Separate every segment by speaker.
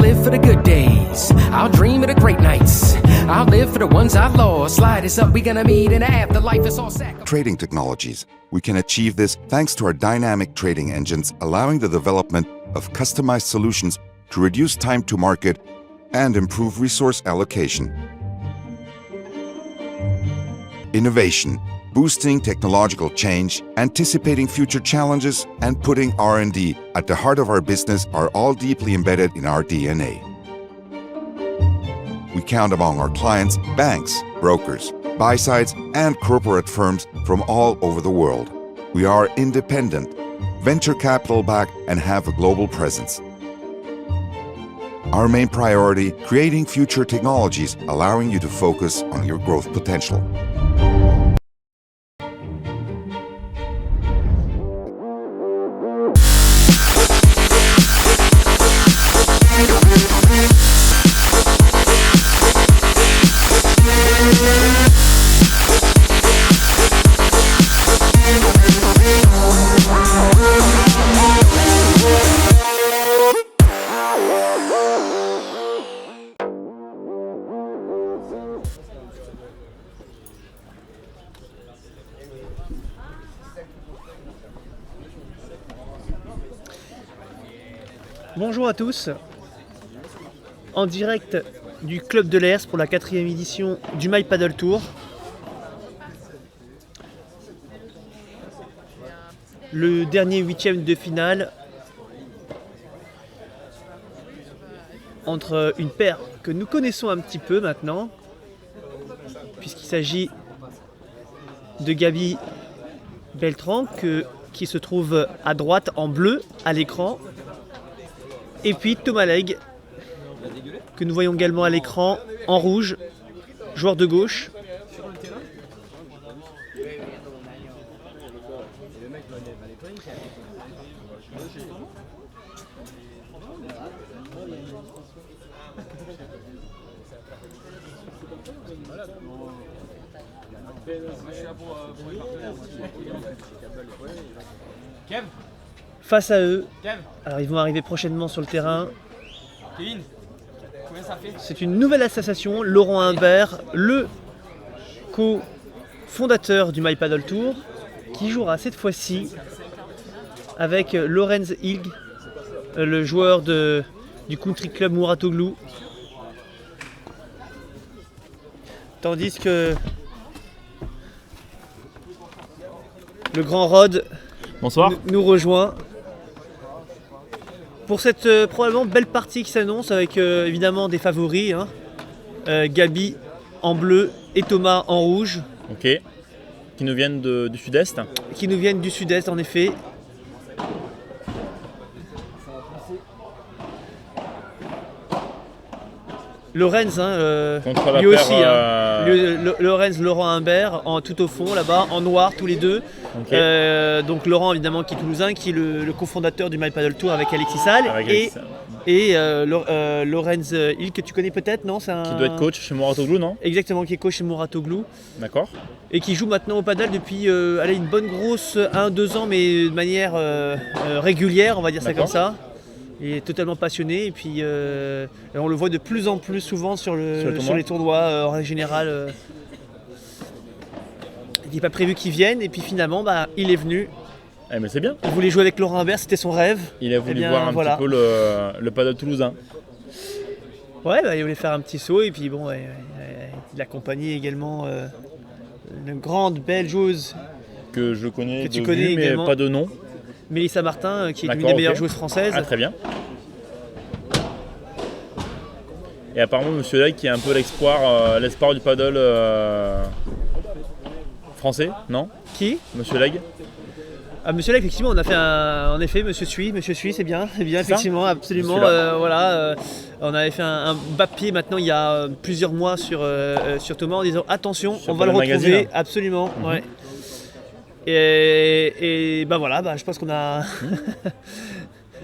Speaker 1: live for the good days. I'll dream of the great nights. I'll live for the ones I lost. Slide us up, we gonna meet in the afterlife. It's all sacrifice.
Speaker 2: Trading technologies. We can achieve this thanks to our dynamic trading engines, allowing the development of customized solutions to reduce time to market and improve resource allocation. Innovation, boosting technological change, anticipating future challenges, and putting R&D at the heart of our business are all deeply embedded in our DNA. We count among our clients banks, brokers, buy-sides, and corporate firms from all over the world. We are independent, venture capital-backed, and have a global presence. Our main priority, creating future technologies, allowing you to focus on your growth potential.
Speaker 3: Bonjour à tous, en direct du Club de l'Hers pour la 4e édition du My Paddle Tour. Le dernier 8e de finale entre une paire que nous connaissons un petit peu maintenant, puisqu'il s'agit de Gaby Beltran qui se trouve à droite en bleu à l'écran. Et puis Thomas Legge, que nous voyons également à l'écran en rouge, joueur de gauche. Face à eux, alors ils vont arriver prochainement sur le terrain. C'est une nouvelle association, Laurent Humbert, le co-fondateur du My Paddle Tour, qui jouera cette fois-ci avec Lorenz Ilg, le joueur du country club Mouratoglou. Tandis que le grand Rod
Speaker 4: Bonsoir.
Speaker 3: nous rejoint pour cette probablement belle partie qui s'annonce avec évidemment des favoris, hein. Gaby en bleu et Thomas en rouge.
Speaker 4: Ok. Qui nous viennent du sud-est.
Speaker 3: Qui nous viennent du sud-est en effet. Lorenz,
Speaker 4: Contre la
Speaker 3: lui
Speaker 4: paire,
Speaker 3: aussi, Lorenz, Laurent Humbert, tout au fond là-bas, en noir tous les deux. Okay. Donc Laurent évidemment qui est toulousain, qui est le cofondateur du My Paddle Tour avec Alexis Salle. Et Lorenz Ilg que tu connais peut-être, non? Qui
Speaker 4: doit être coach chez Mouratoglou, non?
Speaker 3: Exactement, qui est coach chez Mouratoglou.
Speaker 4: D'accord.
Speaker 3: Et qui joue maintenant au paddle depuis une bonne grosse 1-2 ans, mais de manière régulière, on va dire ça comme ça. Il est totalement passionné et puis on le voit de plus en plus souvent sur les tournois en général. Il n'est pas prévu qu'il vienne et puis finalement il est venu.
Speaker 4: Eh mais c'est bien.
Speaker 3: Il voulait jouer avec Laurent Humbert, c'était son rêve.
Speaker 4: Il a voulu voir un petit peu le paddle toulousain.
Speaker 3: Ouais, il voulait faire un petit saut et puis bon, il accompagnait également une grande belle joueuse
Speaker 4: que je connais,
Speaker 3: que tu connais
Speaker 4: mais pas de nom.
Speaker 3: Mélissa Martin, qui est une des meilleures joueuses françaises.
Speaker 4: Ah, très bien. Et apparemment, Monsieur Legge, qui est un peu l'espoir du paddle français, non? Qui? Monsieur Legge.
Speaker 3: Ah, Monsieur Legge, effectivement, on a fait en effet, Monsieur Sui, c'est bien, effectivement, absolument. On avait fait un bas de pied maintenant il y a plusieurs mois sur Thomas en disant attention, on va le retrouver, magazine. Absolument. Mm-hmm. Ouais. Et je pense qu'on a.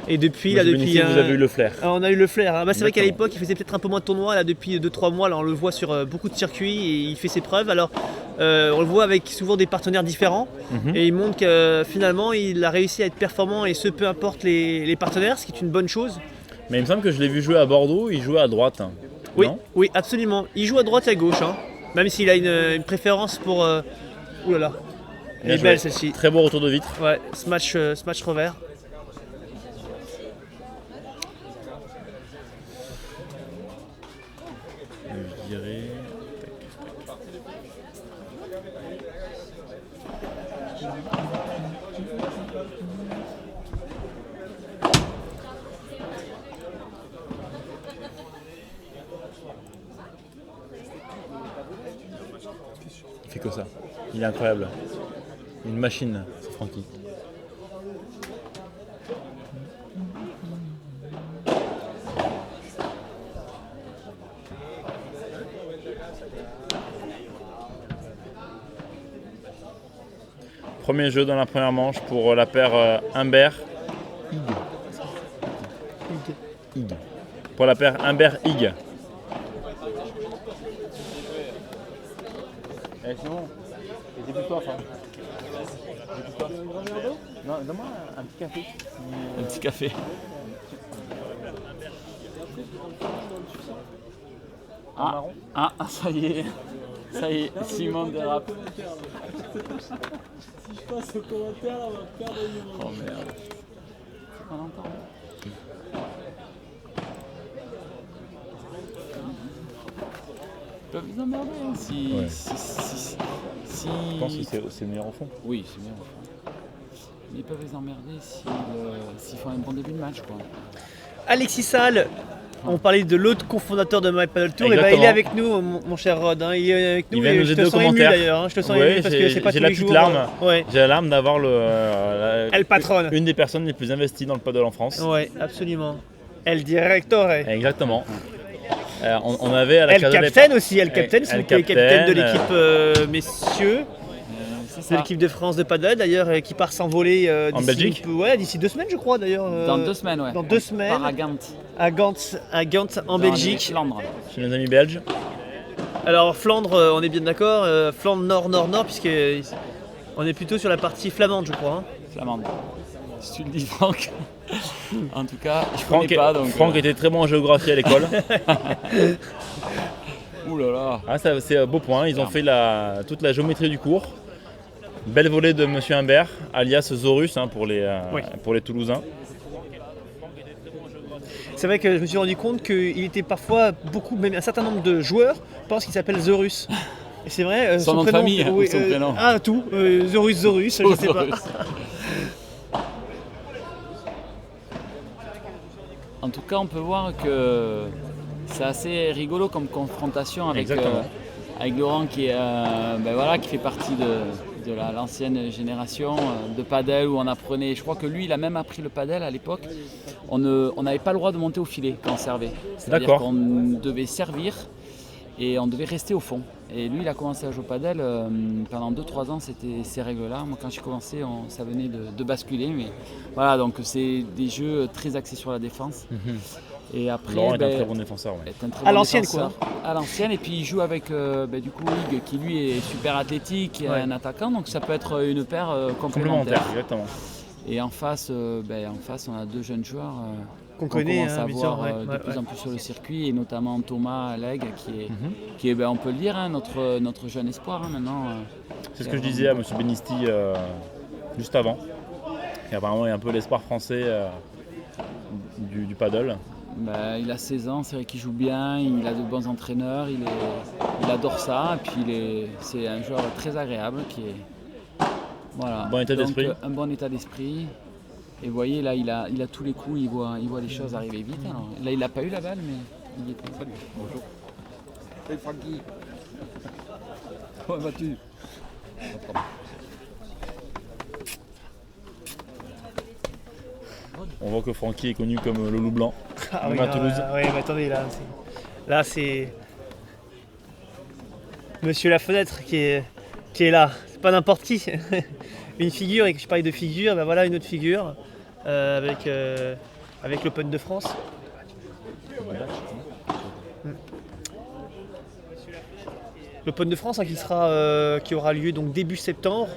Speaker 3: Et depuis,
Speaker 4: vous avez eu le flair.
Speaker 3: On a eu le flair. Hein. C'est vrai qu'à l'époque, il faisait peut-être un peu moins de tournois. Là, depuis 2-3 mois, là, on le voit sur beaucoup de circuits et il fait ses preuves. Alors, on le voit avec souvent des partenaires différents. Mm-hmm. Et il montre que finalement, il a réussi à être performant et peu importe les partenaires, ce qui est une bonne chose.
Speaker 4: Mais il me semble que je l'ai vu jouer à Bordeaux, il jouait à droite.
Speaker 3: Oui,
Speaker 4: Non
Speaker 3: oui, absolument. Il joue à droite et à gauche, hein. Même s'il a une préférence pour. Ouh là là. Elle
Speaker 4: Bien
Speaker 3: est
Speaker 4: joué.
Speaker 3: belle celle-ci.
Speaker 4: Très beau retour de vitre.
Speaker 3: Ouais, smash revers.
Speaker 4: Je dirais... Il fait que ça. Il est incroyable. Une machine, c'est Francky. Premier jeu dans la première manche pour la paire Humbert. Hig. Pour la paire Humbert-Hig. Eh, c'est bon. J'ai plus soif. Non, donne-moi un petit café. Un petit café.
Speaker 5: Ah, ça y est. Ça y est, Simon dérape.
Speaker 6: Si je passe au commentaire, on va perdre du monde.
Speaker 5: Oh merde. On entend. Ils peuvent les emmerder hein, si...
Speaker 4: Ouais.
Speaker 5: si...
Speaker 4: Je pense que c'est le meilleur au fond.
Speaker 5: Oui, c'est bien. Mais ils peuvent les emmerder s'ils font un bon début de match, quoi.
Speaker 3: Alexis Salle, on parlait de l'autre cofondateur de My Paddle Tour, et
Speaker 4: Exactement.
Speaker 3: il est avec nous, mon cher Rod. Hein. Il est avec nous.
Speaker 4: Il vient
Speaker 3: Et
Speaker 4: nous
Speaker 3: je
Speaker 4: aider
Speaker 3: te
Speaker 4: aux
Speaker 3: sens ému
Speaker 4: commentaires.
Speaker 3: d'ailleurs. Hein. Je te sens
Speaker 4: Ouais,
Speaker 3: ému parce que c'est pas
Speaker 4: j'ai
Speaker 3: tous
Speaker 4: la
Speaker 3: les
Speaker 4: petite
Speaker 3: jours.
Speaker 4: larme.
Speaker 3: Ouais.
Speaker 4: J'ai la larme d'avoir
Speaker 3: Elle patronne.
Speaker 4: une des personnes les plus investies dans le paddle en France.
Speaker 3: Ouais, absolument. El Directore.
Speaker 4: Exactement. On avait à la
Speaker 3: El
Speaker 4: Casa del
Speaker 3: Captain aussi. El Captain, c'est
Speaker 4: El
Speaker 3: le capitaine de
Speaker 4: Captain,
Speaker 3: l'équipe messieurs.
Speaker 5: C'est
Speaker 3: C'est
Speaker 5: ça.
Speaker 3: l'équipe de France de paddle d'ailleurs qui part s'envoler
Speaker 4: En Belgique.
Speaker 3: Ouais, d'ici 2 semaines je crois d'ailleurs.
Speaker 5: Dans 2 semaines, ouais.
Speaker 3: Dans 2
Speaker 5: On
Speaker 3: semaines.
Speaker 5: part à Gand.
Speaker 3: À Gand en
Speaker 5: dans les
Speaker 3: Belgique.
Speaker 5: Flandres.
Speaker 4: Chez mes amis belges.
Speaker 3: Alors Flandre, on est bien d'accord. Flandre nord, puisque on est plutôt sur la partie flamande je crois. Hein.
Speaker 5: Flamande. Si tu le dis, Franck. En tout cas, je connais
Speaker 4: Franck,
Speaker 5: pas, donc...
Speaker 4: Franck était très bon en géographie à l'école.
Speaker 5: Ouh là là.
Speaker 4: Ah, c'est un beau point. Ils ont fait toute la géométrie du cours. Belle volée de Monsieur Humbert, alias Zorus hein, pour les Toulousains.
Speaker 3: C'est vrai que je me suis rendu compte qu'il était parfois même un certain nombre de joueurs pensent qu'il s'appelle Zorus. Et c'est vrai.
Speaker 5: Son nom de
Speaker 3: prénom,
Speaker 5: famille, ou son prénom.
Speaker 3: Ah tout. Zorus, je sais pas.
Speaker 5: Zorus. En tout cas, on peut voir que c'est assez rigolo comme confrontation avec Laurent qui fait partie de l'ancienne génération de paddle où on apprenait. Je crois que lui, il a même appris le paddle à l'époque. On n'avait pas le droit de monter au filet quand on servait. C'est-à-dire
Speaker 4: D'accord.
Speaker 5: qu'on devait servir et on devait rester au fond. Et lui, il a commencé à jouer au paddle pendant 2-3 ans, c'était ces règles-là. Moi, quand j'ai commencé, ça venait de basculer. Mais voilà, donc c'est des jeux très axés sur la défense. Et après,
Speaker 4: Laurent est un très bon défenseur. Ouais.
Speaker 5: est un très
Speaker 3: À
Speaker 5: bon
Speaker 3: l'ancienne,
Speaker 5: défenseur. À l'ancienne, et puis il joue avec du coup Hugues qui lui est super athlétique et
Speaker 3: Ouais.
Speaker 5: un attaquant, donc ça peut être une paire
Speaker 4: Complémentaire,
Speaker 5: complémentaire.
Speaker 4: exactement.
Speaker 5: Et en face, on a 2 jeunes joueurs
Speaker 3: Qu'on connaît,
Speaker 5: commence à
Speaker 3: plusieurs,
Speaker 5: voir
Speaker 3: ouais,
Speaker 5: de
Speaker 3: ouais,
Speaker 5: plus
Speaker 3: ouais.
Speaker 5: en plus sur le circuit, et notamment Thomas Legge qui est on peut le dire, hein, notre jeune espoir hein, maintenant.
Speaker 4: C'est ce que je disais à M. Benisti juste avant. Et apparemment, il y a un peu l'espoir français du paddle.
Speaker 5: Il a 16 ans, c'est vrai qu'il joue bien, il a de bons entraîneurs, il adore ça, et puis c'est un joueur très agréable qui est voilà.
Speaker 4: Bon état d'esprit.
Speaker 5: Un bon état d'esprit. Et vous voyez là, il a tous les coups, il voit les choses arriver vite. Alors, là, il n'a pas eu la balle, mais il y était. Salut. Bonjour. Salut Francky. Comment vas-tu?
Speaker 4: On voit que Francky est connu comme le loup blanc.
Speaker 3: Ah
Speaker 4: Même
Speaker 3: oui,
Speaker 4: à Toulouse.
Speaker 3: oui, mais attendez, là c'est Monsieur la fenêtre qui est là. C'est pas n'importe qui. Une figure, et que je parlais de figure, ben voilà une autre figure avec l'Open de France. L'Open de France hein, qui aura lieu donc début septembre,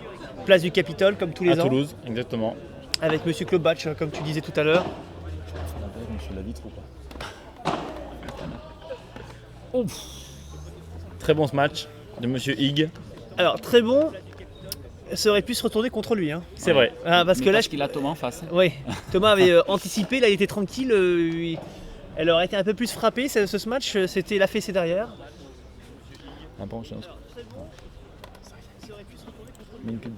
Speaker 3: place du Capitole comme tous les
Speaker 4: À
Speaker 3: ans,
Speaker 4: Toulouse, exactement.
Speaker 3: avec Monsieur Claude Batch comme tu disais tout à l'heure.
Speaker 4: monsieur la vitre ou pas. Très bon ce match de monsieur Higg.
Speaker 3: Alors très bon, ça aurait pu se retourner contre lui. Hein.
Speaker 4: C'est vrai.
Speaker 3: Ah, parce que là,
Speaker 5: qu'il a Thomas en face.
Speaker 3: oui, Thomas avait anticipé, là il était tranquille. Elle aurait été un peu plus frappée ce match, c'était la fessée derrière.
Speaker 4: Un peu en chance. Mets une pub.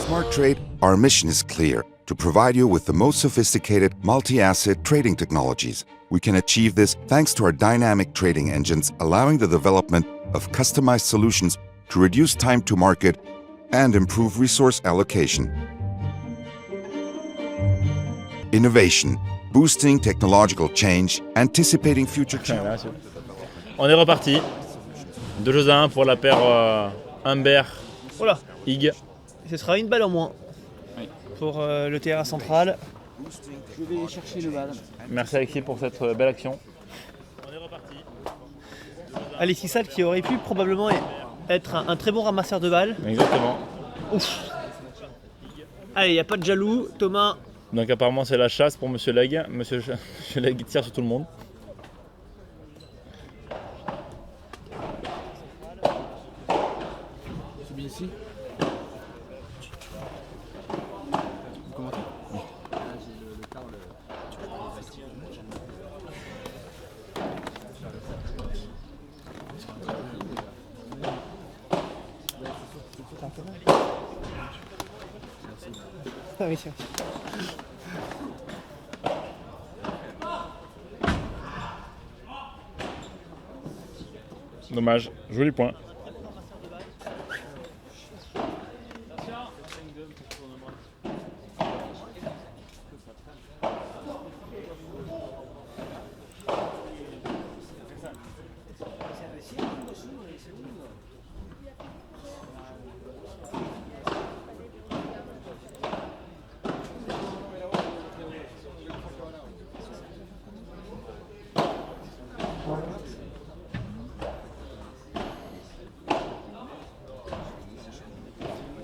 Speaker 2: Smart Trade, our mission is clear: to provide you with the most sophisticated multi-asset trading technologies. We can achieve this thanks to our dynamic trading engines, allowing the development of customized solutions to reduce time to market and improve resource allocation. Innovation, boosting technological change, anticipating future challenges.
Speaker 4: On est reparti. 2-1 pour la paire Humbert
Speaker 3: Voilà,
Speaker 4: Higg.
Speaker 3: ce sera une balle en moins
Speaker 5: Oui.
Speaker 3: pour le terrain central.
Speaker 5: Je vais chercher le bal.
Speaker 4: Merci Alexis pour cette belle action.
Speaker 3: Alexis Salle qui aurait pu probablement être un très bon ramasseur de balles.
Speaker 4: Exactement.
Speaker 3: Ouf. Allez, il n'y a pas de jaloux. Thomas,
Speaker 4: Donc apparemment c'est la chasse pour monsieur Legge. Monsieur Legge tire sur tout le monde.
Speaker 5: C'est bien ici.
Speaker 3: ah oui, c'est
Speaker 4: Dommage, joli point.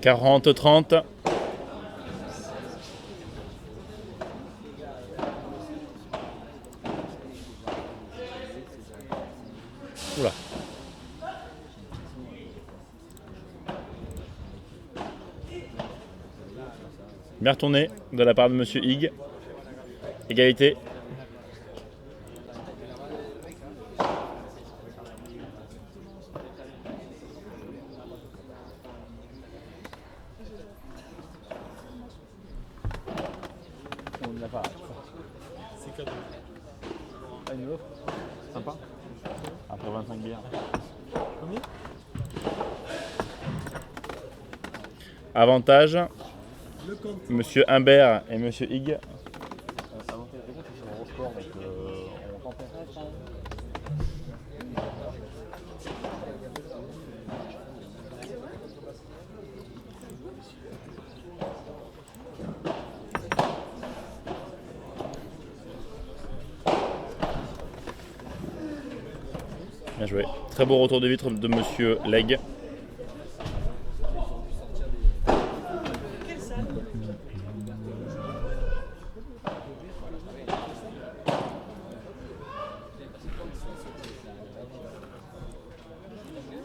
Speaker 4: « 40-30. Oula. Bien retourné de la part de monsieur Higg. Égalité. On n'a pas.
Speaker 6: C'est cadeau.
Speaker 4: Pas une offre. Sympa. Après 25 bières.
Speaker 6: Combien?
Speaker 4: Avantage,
Speaker 6: Le compte.
Speaker 4: monsieur Humbert et monsieur Higg. Bien joué. Très beau retour de vitre de monsieur Legge.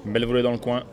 Speaker 4: Belle volée dans le coin.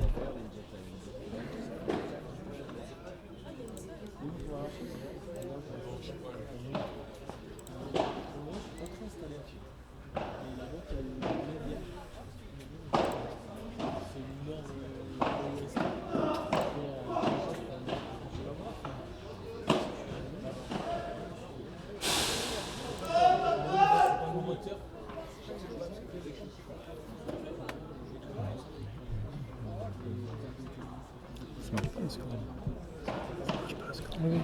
Speaker 3: Oui, oui.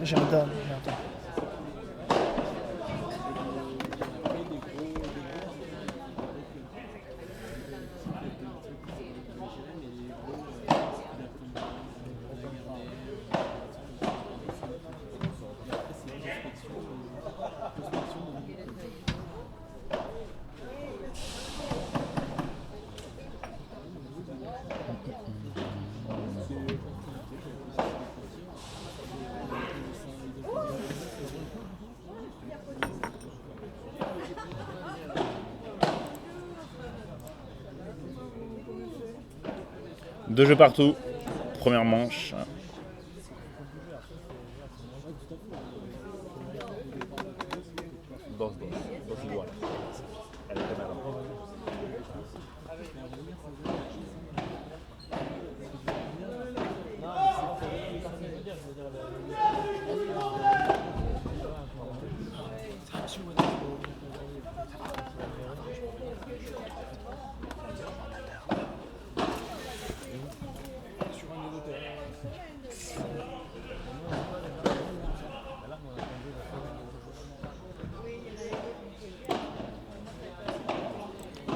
Speaker 3: J'ai un dame.
Speaker 4: 2 jeux partout. Première manche.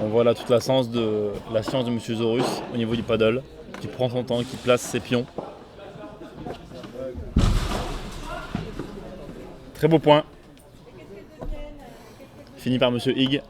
Speaker 4: On voit là toute la science de Monsieur Zorus au niveau du paddle, qui prend son temps, qui place ses pions. Très beau point. Fini par Monsieur Higg.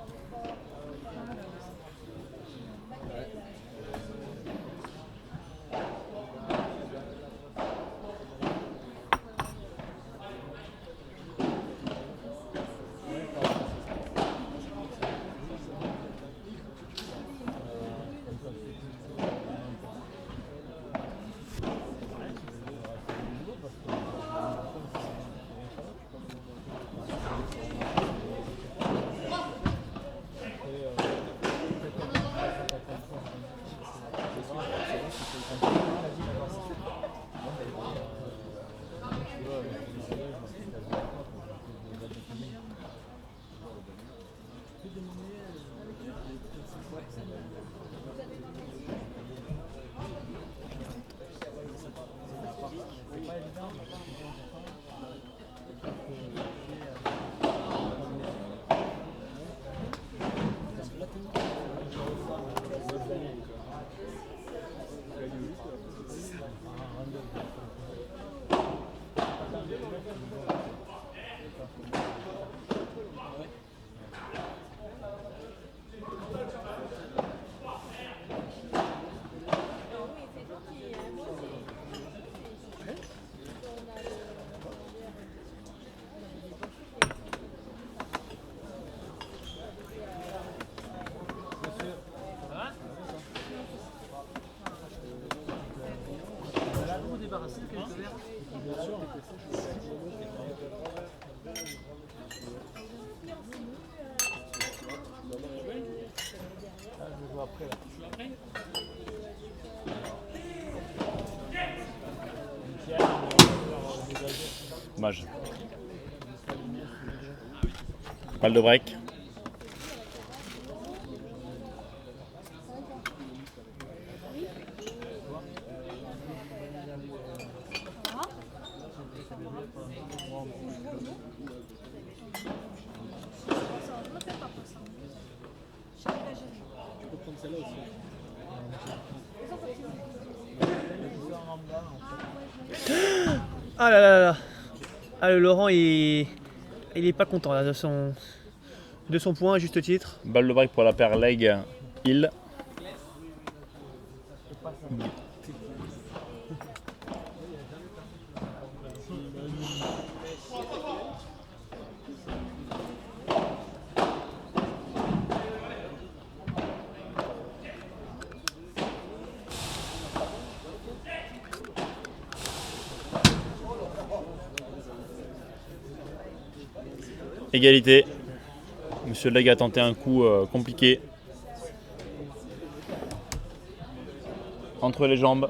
Speaker 4: Dommage. Balle de break.
Speaker 3: Ah là là là. Ah, le Laurent, il est pas content là, de son point à juste titre.
Speaker 4: Balle de break pour la paire leg Hill. Égalité. Monsieur Leg a tenté un coup compliqué. Entre les jambes.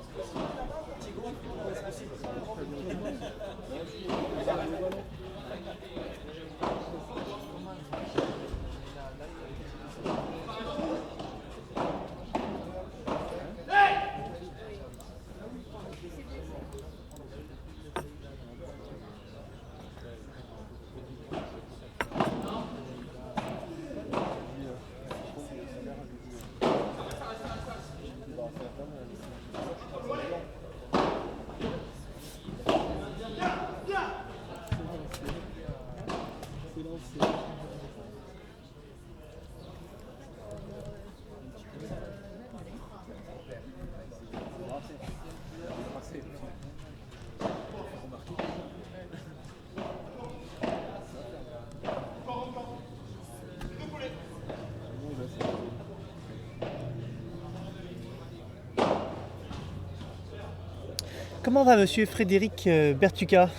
Speaker 3: Comment va monsieur Frédéric Bertucca?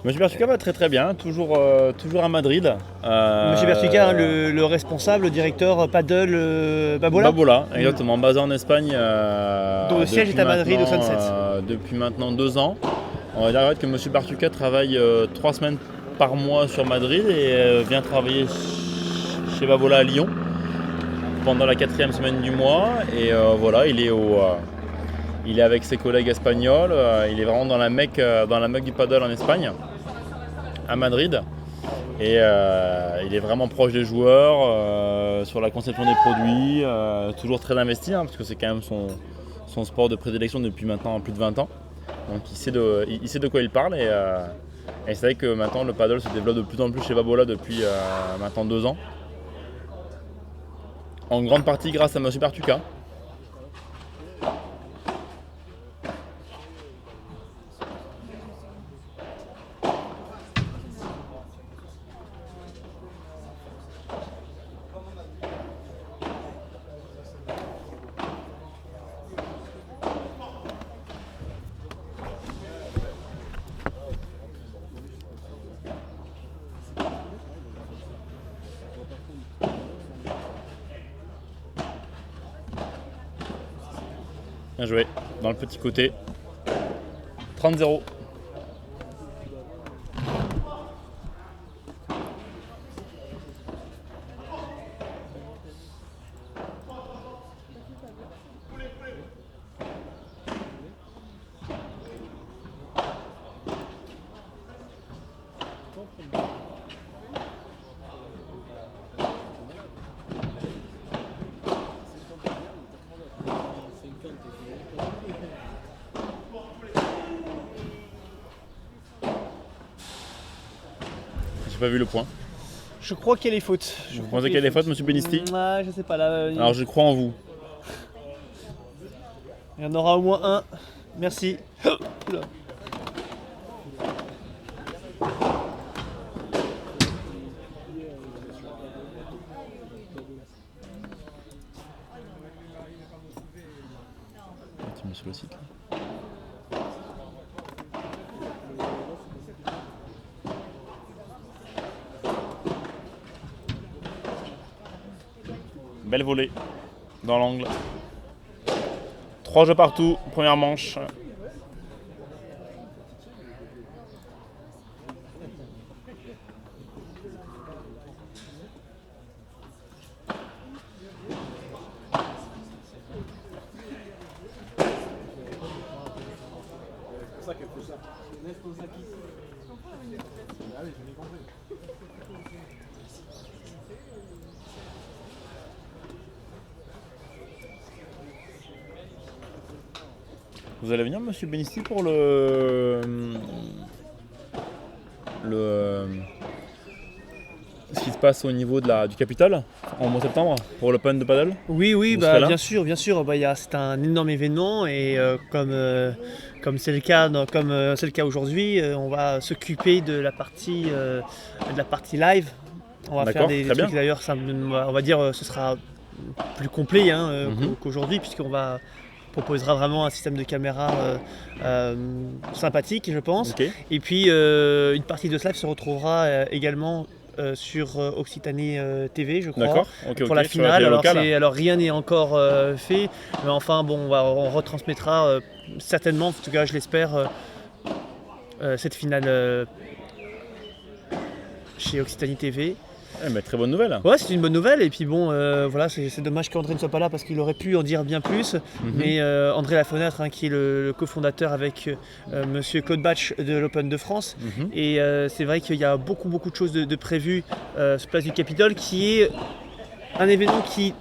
Speaker 4: Monsieur Bertucca va très très bien, toujours à Madrid.
Speaker 3: Monsieur Bertucca, hein, le responsable, le directeur paddle Babola.
Speaker 4: Babola, exactement, basé en Espagne.
Speaker 3: Dont le siège est à Madrid, au Sunset.
Speaker 4: Depuis maintenant 2 ans. On va dire que monsieur Bertucca travaille 3 semaines par mois sur Madrid et vient travailler chez Babola à Lyon pendant la 4e semaine du mois. Et voilà, il est avec ses collègues espagnols, il est vraiment dans la Mecque du paddle en Espagne, à Madrid. Et il est vraiment proche des joueurs, sur la conception des produits, toujours très investi, hein, parce que c'est quand même son sport de prédilection depuis maintenant plus de 20 ans. Donc il sait de quoi il parle et c'est vrai que maintenant le paddle se développe de plus en plus chez Babola depuis maintenant 2 ans. En grande partie grâce à monsieur Bertucca. Bien joué, dans le petit côté. 30-0. J'ai pas vu le point.
Speaker 3: Je crois qu'il y a les fautes.
Speaker 4: Vous pensez qu'il y a des fautes, monsieur Benisti?
Speaker 3: Je sais pas là.
Speaker 4: Alors je crois en vous.
Speaker 3: Il y en aura au moins un. Merci. Oula.
Speaker 4: Tu mets sur le site là. Belle volée dans l'angle. 3 jeux partout, première manche. Vous allez venir, monsieur Benisti, pour ce qui se passe au niveau du Capitole en mois de septembre pour l'Open de paddle?
Speaker 3: Oui,
Speaker 4: Vous serez là
Speaker 3: bien sûr. C'est un énorme événement et comme c'est le cas aujourd'hui, on va s'occuper de la partie live. On va faire des trucs d'ailleurs, on va dire ce sera plus complet qu'aujourd'hui puisqu'on proposera vraiment un système de caméra sympathique, je pense.
Speaker 4: Okay.
Speaker 3: Et puis une partie de ce live se retrouvera également sur Occitanie TV, je crois, pour la finale. Alors rien n'est encore fait, mais enfin bon, on retransmettra certainement, en tout cas je l'espère, cette finale chez Occitanie TV.
Speaker 4: Mais très bonne nouvelle.
Speaker 3: Ouais, c'est une bonne nouvelle. Et puis bon, voilà, c'est dommage qu'André ne soit pas là parce qu'il aurait pu en dire bien plus. Mais André Lafenêtre, qui est le cofondateur avec monsieur Claude Batch de l'Open de France. Et c'est vrai qu'il y a beaucoup de choses de prévues sur Place du Capitole, qui est un événement qui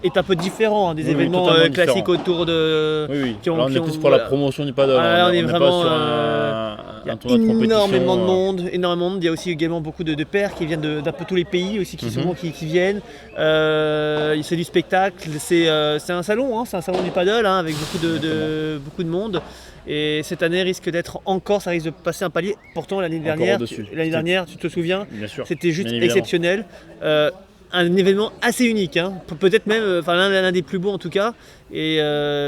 Speaker 3: est un peu différent des événements classiques autour de...
Speaker 4: Oui. On est plus pour la promotion du paddle.
Speaker 3: On est vraiment...
Speaker 4: Il y a énormément
Speaker 3: de monde. Il y a aussi également beaucoup de pairs qui viennent d'un peu tous les pays aussi qui viennent. C'est du spectacle, c'est un salon, c'est un salon du paddle avec beaucoup de monde. Et cette année risque d'être encore, ça risque de passer un palier. Pourtant l'année dernière, tu te souviens, c'était juste exceptionnel. un événement assez unique, hein. Peut-être même l'un des plus beaux en tout cas. Et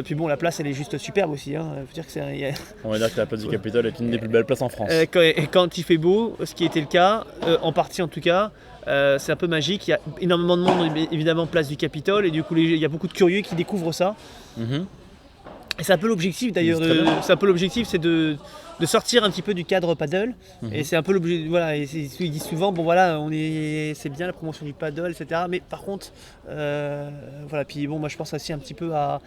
Speaker 3: puis bon, la place elle est juste superbe aussi, hein. Faut dire que
Speaker 4: On va dire que la place du Capitole est une des plus belles places en France.
Speaker 3: quand il fait beau, ce qui était le cas, en partie en tout cas, c'est un peu magique. Il y a énormément de monde évidemment place du Capitole et du coup il y a beaucoup de curieux qui découvrent ça. Et c'est un peu l'objectif d'ailleurs, c'est de sortir un petit peu du cadre paddle. Et c'est un peu l'objectif, voilà, et ils disent souvent, bon voilà, c'est bien la promotion du paddle, etc. Mais par contre, voilà, puis bon, moi je pense aussi un petit peu à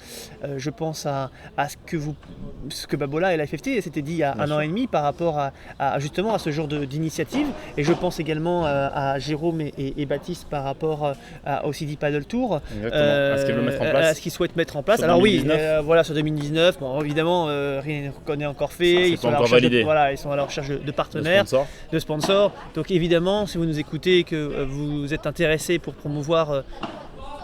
Speaker 3: ce que Babola et la FFT s'étaient dit il y a un an et demi par rapport à justement à ce genre d'initiative. Et je pense également à Jérôme et Baptiste par rapport au CD Paddle Tour.
Speaker 4: Exactement, à ce qu'ils veulent mettre en place.
Speaker 3: À ce qu'ils souhaitent mettre en place.
Speaker 4: Sur
Speaker 3: Alors
Speaker 4: 2019.
Speaker 3: oui, voilà, sur 2019, bon, évidemment, rien n'est encore fait. Ils sont à la recherche de partenaires, de sponsors. Donc évidemment, si vous nous écoutez et que vous êtes intéressé pour promouvoir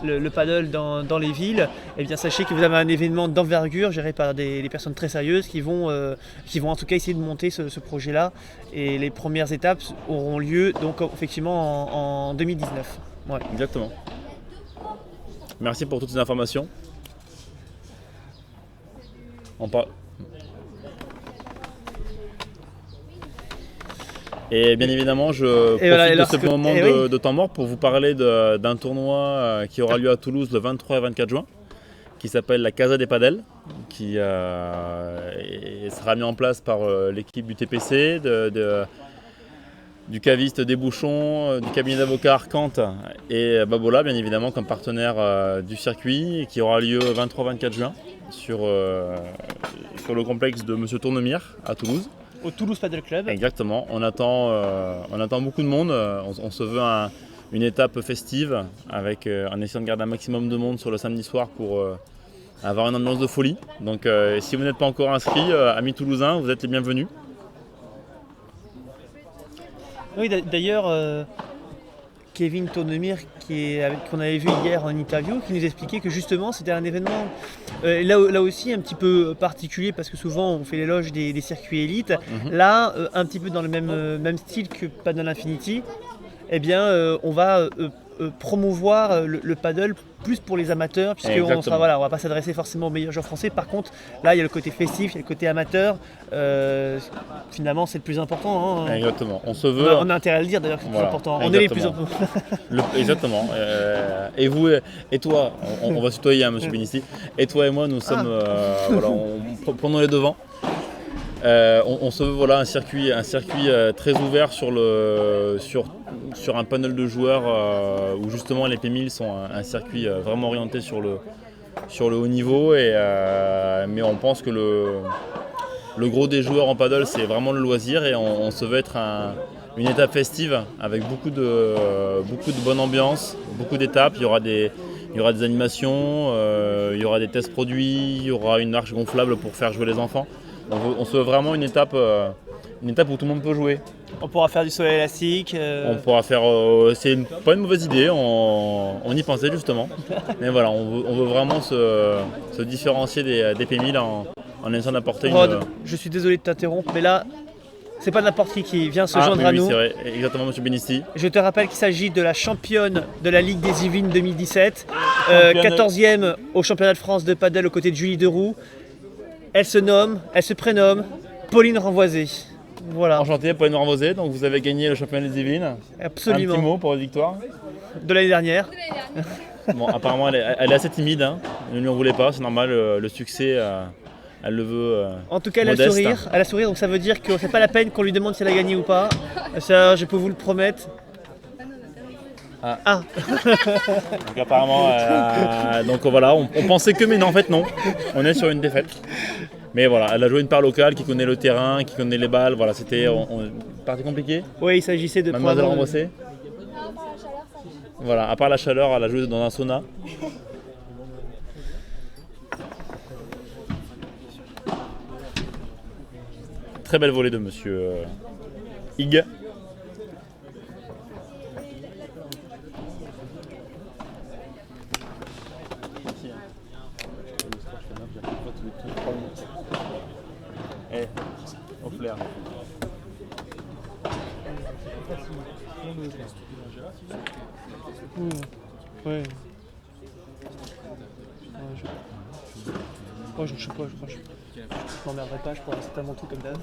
Speaker 3: le paddle dans les villes, eh bien sachez que vous avez un événement d'envergure géré par des personnes très sérieuses qui vont en tout cas essayer de monter ce projet-là. Et les premières étapes auront lieu donc effectivement en 2019. Ouais.
Speaker 4: Exactement. Merci pour toutes ces informations. Et bien évidemment, je profite de ce moment de temps mort pour vous parler d'un tournoi qui aura lieu à Toulouse le 23 et 24 juin, qui s'appelle la Casa des Padels, qui sera mis en place par l'équipe du TPC, du caviste Des Bouchons, du cabinet d'avocats Arcante et Babola, bien évidemment, comme partenaire du circuit, qui aura lieu le 23-24 juin sur le complexe de Monsieur Tournemire à Toulouse.
Speaker 3: Au Toulouse Paddle Club.
Speaker 4: Exactement, on attend beaucoup de monde, on se veut une étape festive avec en essayant de garder un maximum de monde sur le samedi soir pour avoir une ambiance de folie. Donc si vous n'êtes pas encore inscrit, amis toulousains, vous êtes les bienvenus.
Speaker 3: Oui, d'ailleurs, Kevin Tournemire, qu'on avait vu hier en interview, qui nous expliquait que justement c'était un événement là aussi un petit peu particulier parce que souvent on fait l'éloge des circuits élites. Là, un petit peu dans le même style que Paddle Infinity, eh bien, on va promouvoir le paddle plus pour les amateurs, puisqu'on on va pas s'adresser forcément aux meilleurs joueurs français. Par contre, là, il y a le côté festif, il y a le côté amateur. Finalement, c'est le plus important. Hein.
Speaker 4: Exactement. On se veut.
Speaker 3: On a intérêt à le dire d'ailleurs que c'est le plus important. On est les plus importants.
Speaker 4: Exactement. Et vous et toi, on va se tutoyer, hein, Monsieur Benisti. Et toi et moi, nous sommes. Prenons les devants. On se veut un circuit très ouvert sur un panel de joueurs où justement les P1000 sont un circuit vraiment orienté sur le haut niveau mais on pense que le gros des joueurs en paddle c'est vraiment le loisir et on se veut être une étape festive avec beaucoup de bonne ambiance, beaucoup d'étapes. Il y aura des animations, il y aura des tests produits, il y aura une arche gonflable pour faire jouer les enfants. On se veut vraiment une étape où tout le monde peut jouer.
Speaker 3: On pourra faire du soleil élastique.
Speaker 4: On pourra faire. C'est pas une mauvaise idée. On y pensait justement. Mais voilà, on veut vraiment se différencier des P1000 en essayant d'apporter
Speaker 3: Rod, je suis désolé de t'interrompre, mais là, c'est pas n'importe qui vient se joindre à nous.
Speaker 4: Oui, c'est vrai. Exactement, Monsieur Benisti.
Speaker 3: Je te rappelle qu'il s'agit de la championne de la Ligue des Yvelines 2017, 14e au championnat de France de paddle aux côtés de Julie Deroux. Elle se prénomme Pauline Renvoisé. Voilà.
Speaker 4: Enchanté, Pauline Renvoisé. Donc vous avez gagné le championnat des Yvelines.
Speaker 3: Absolument.
Speaker 4: Un petit mot pour votre victoire.
Speaker 3: De l'année dernière.
Speaker 4: Bon, apparemment elle est assez timide. Hein. Ne lui en voulez pas, c'est normal. Le succès, elle le veut.
Speaker 3: En tout cas, elle a le sourire. Elle a sourire, donc ça veut dire que c'est pas la peine qu'on lui demande si elle a gagné ou pas. Ça, je peux vous le promettre.
Speaker 4: Donc apparemment, donc voilà, on pensait que, mais non, en fait non. On est sur une défaite. Mais voilà, elle a joué une part locale qui connaît le terrain, qui connaît les balles. Voilà, c'était partie compliquée.
Speaker 3: Oui, il s'agissait de
Speaker 4: Mademoiselle Renvoisé. Voilà, à part la chaleur, elle a joué dans un sauna. Très belle volée de Monsieur Hig. Au flair.
Speaker 3: Ouais. Moi je sais pas, je m'emmerderai pas, je pourrais rester à mon tout comme d'hab.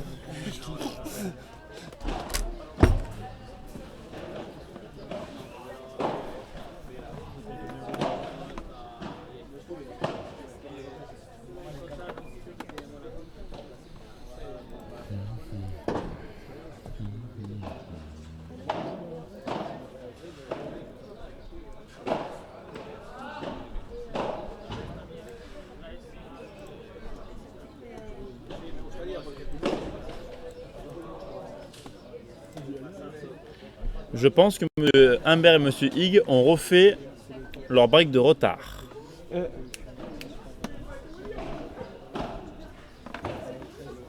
Speaker 4: Je pense que M. Humbert et M. Higg ont refait leur break de retard.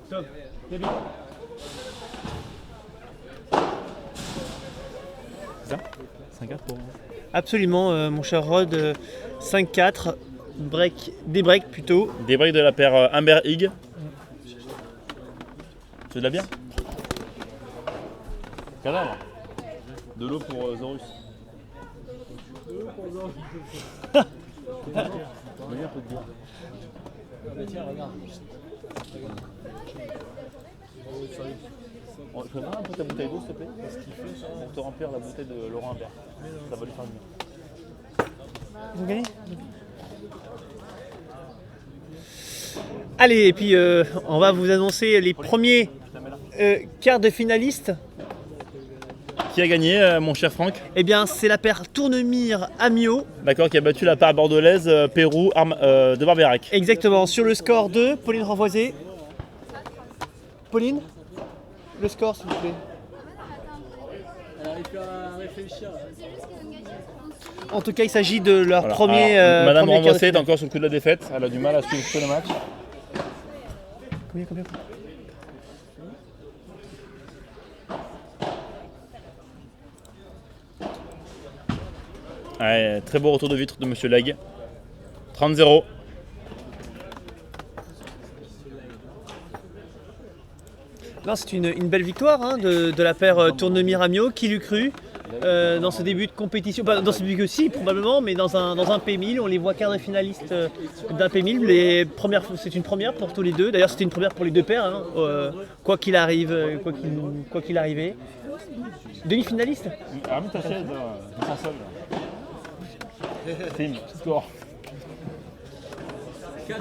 Speaker 3: Tom, Gabi.
Speaker 4: C'est ça 5-4 pour moi.
Speaker 3: Absolument, mon cher Rod, 5-4, des breaks plutôt.
Speaker 4: Des breaks de la paire Humbert-Higg. C'est de la bière. Cadavre. De l'eau pour Zorus.
Speaker 5: Tiens, regarde.
Speaker 4: Je peux prendre un peu ta bouteille d'eau s'il te plaît pour te remplir la bouteille de Laurent Humbert. Ça va lui faire du bien.
Speaker 3: Ils ont gagné. Allez, et puis on va vous annoncer les premiers quarts de finalistes.
Speaker 4: Qui a gagné, mon cher Franck?
Speaker 3: Eh bien, c'est la paire Tournemire-Amiot.
Speaker 4: D'accord, qui a battu la paire bordelaise Pérou de Barbeyrac.
Speaker 3: Exactement, sur le score de Pauline Renvoisé. Pauline, le score s'il vous plaît.
Speaker 6: Elle arrive plus à réfléchir.
Speaker 3: En tout cas, il s'agit de leur
Speaker 4: Voilà.
Speaker 3: premier.
Speaker 4: Alors, Madame
Speaker 3: premier quart de
Speaker 4: Renvoisé est
Speaker 3: finale.
Speaker 4: encore sur le coup de la défaite. Elle a du mal à suivre tout le match.
Speaker 3: Combien
Speaker 4: Ouais, très beau retour de vitre de Monsieur Legge. 30-0.
Speaker 3: Non, c'est une belle victoire hein, de la paire Tournemire-Amiot, qui l'eût cru dans ce début de compétition. Bah, dans ce début aussi, probablement, mais dans un P1000, on les voit quart de finalistes d'un P1000. C'est une première pour tous les deux. D'ailleurs, c'était une première pour les deux paires, hein, quoi qu'il arrive, quoi qu'il arrivait. Demi-finaliste.
Speaker 4: Ah, mais ta chaise, sans sol. Tim, score.
Speaker 6: 4-2-3.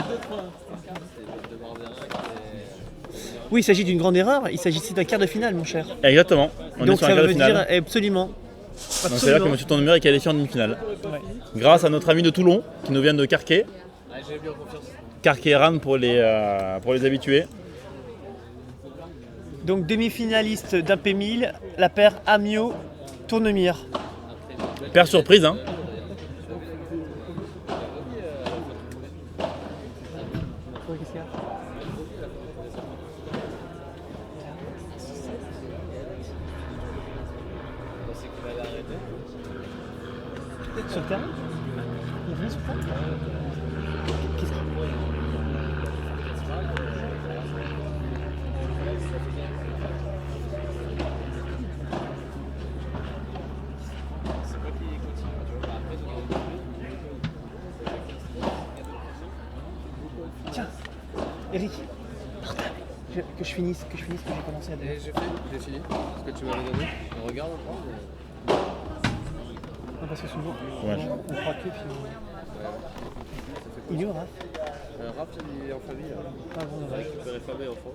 Speaker 3: Oui, il s'agit d'une grande erreur. Il s'agissait d'un quart de finale, mon cher.
Speaker 4: Exactement. On est
Speaker 3: Donc
Speaker 4: sur
Speaker 3: ça
Speaker 4: un quart de
Speaker 3: veut
Speaker 4: finale.
Speaker 3: dire absolument.
Speaker 4: Donc c'est-à-dire que M. Tournemire est qualifié en demi-finale.
Speaker 3: Ouais.
Speaker 4: Grâce à notre ami de Toulon, qui nous vient de Carquet.
Speaker 6: J'ai bien confiance.
Speaker 4: Carquet et Rennes pour les habitués.
Speaker 3: Donc demi-finaliste d'un P1000, la paire Amiot-Tournemire.
Speaker 4: Paire surprise, hein.
Speaker 3: Sur le terrain? Il est venu sur le terrain? Qu'est-ce qu'il Tiens, Eric, portable. Que je finisse, que j'ai commencé à donner.
Speaker 7: J'ai fini. Ce que tu m'avais donné. On regarde encore.
Speaker 3: Non, parce que souvent,
Speaker 4: Dommage.
Speaker 3: on croit que puis il est où, Raph?
Speaker 7: Raph, il est en famille. Là.
Speaker 3: Ah bon,
Speaker 7: Il a récupéré femme et enfant.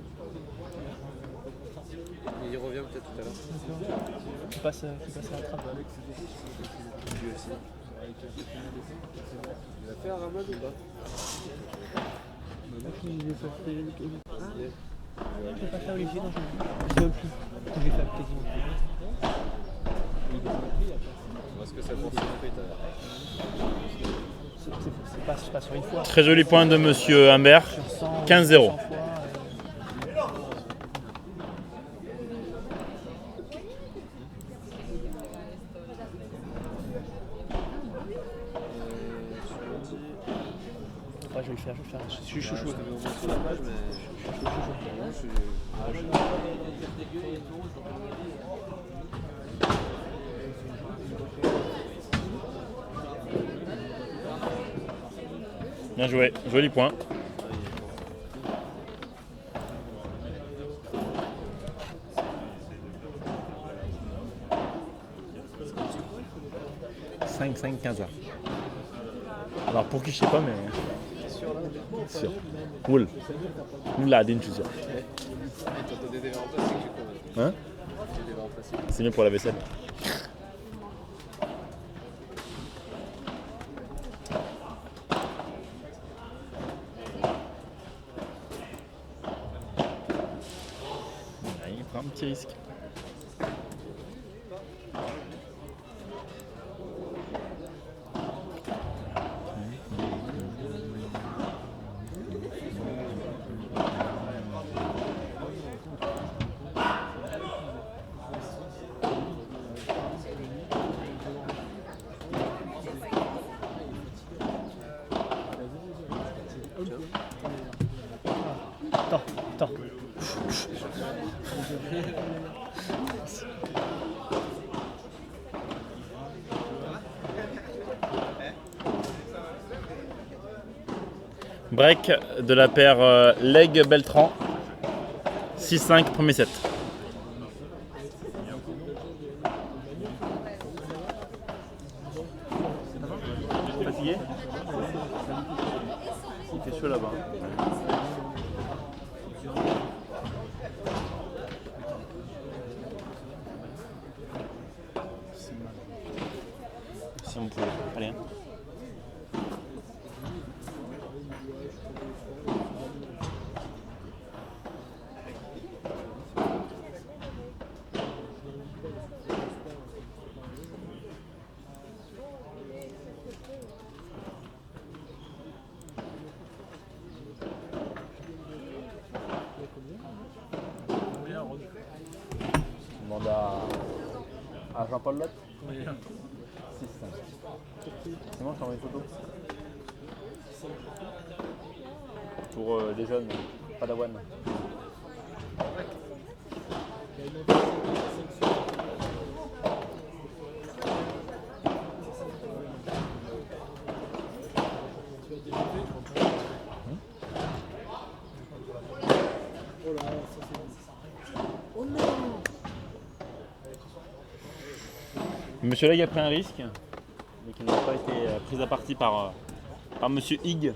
Speaker 7: Il revient peut-être tout à l'heure.
Speaker 3: qui passe à la trappe.
Speaker 7: Lui aussi. Il a fait un ramadan ou pas?
Speaker 3: Je vais pas faire Olivier, non, je ne veux plus. Je vais faire quasiment plus.
Speaker 7: Est-ce que ça pense
Speaker 3: C'est pas sur une fois.
Speaker 4: Très joli point de Monsieur Humbert.
Speaker 3: Sur 100,
Speaker 4: 15-0.
Speaker 3: 100 fois, je vais le faire. Je suis chouchou.
Speaker 7: Je t'avais envoyé sur la page, mais je suis
Speaker 4: Bien joué, joli point. « 5-5-15 heures. Alors pour qui je sais pas mais... Sûr. Cool. Nous là, je suis sûr. Hein? C'est mieux pour la vaisselle. Il prend un petit risque.
Speaker 3: Attends.
Speaker 4: Break de la paire Leg Beltran. 6-5, premier set. Fatigué? Il fait chaud là-bas. Si on pouvait. Allez. Hein. On demande à Jean-Paul Lotte. 6-5. C'est bon, je t'envoie une photo. Pour les jeunes, Padawan. Monsieur Leg a pris un risque, mais qui n'a pas été pris à partie par Monsieur Hig.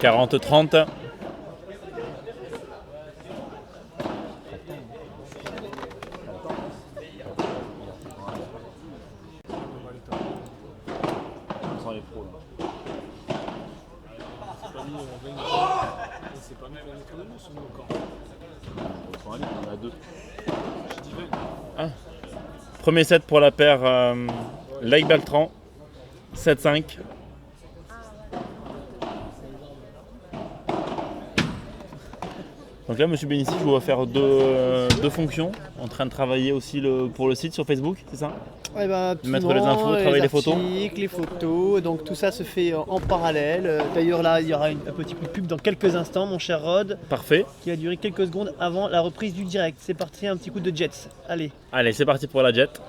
Speaker 4: « 40-30. On sent les pros là.
Speaker 6: C'est pas même avec le mousse ou encore.
Speaker 4: On a deux. Premier set pour la paire Leg Beltran. 7-5. Donc là, Monsieur Bénissi, je vous vois faire deux fonctions, en train de travailler aussi pour le site sur Facebook, c'est ça?
Speaker 3: Ouais, bah,
Speaker 4: Mettre les infos, travailler les photos.
Speaker 3: Les photos, donc tout ça se fait en parallèle. D'ailleurs là, il y aura un petit coup de pub dans quelques instants, mon cher Rod.
Speaker 4: Parfait.
Speaker 3: Qui va durer quelques secondes avant la reprise du direct. C'est parti, un petit coup de Jets. Allez.
Speaker 4: Allez, c'est parti pour la jet.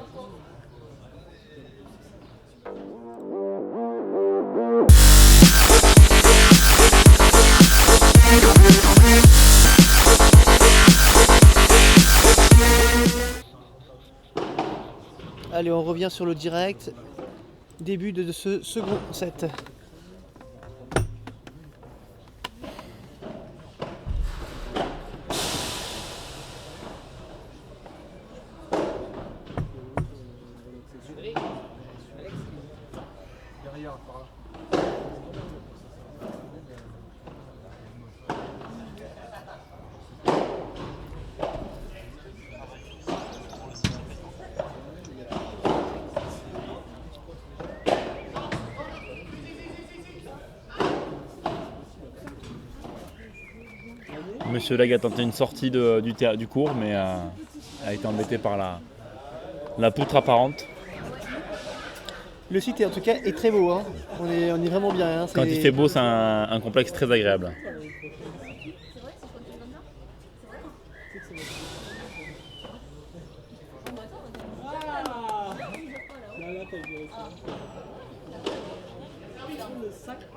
Speaker 3: Allez, on revient sur le direct. Début de ce second set.
Speaker 4: Monsieur Leg a tenté une sortie du cours, mais a été embêté par la poutre apparente.
Speaker 3: Le site en tout cas est très beau, hein. On est vraiment bien. Hein.
Speaker 4: Quand il fait beau, c'est un complexe très agréable.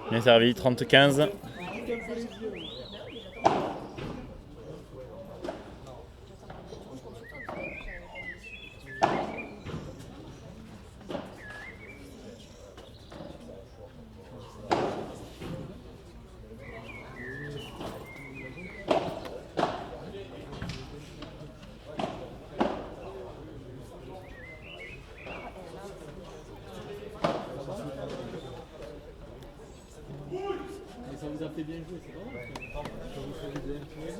Speaker 4: Bien servi, 30-15.
Speaker 6: Ça vous a fait bien jouer, c'est vrai. Ça vous fait bien jouer.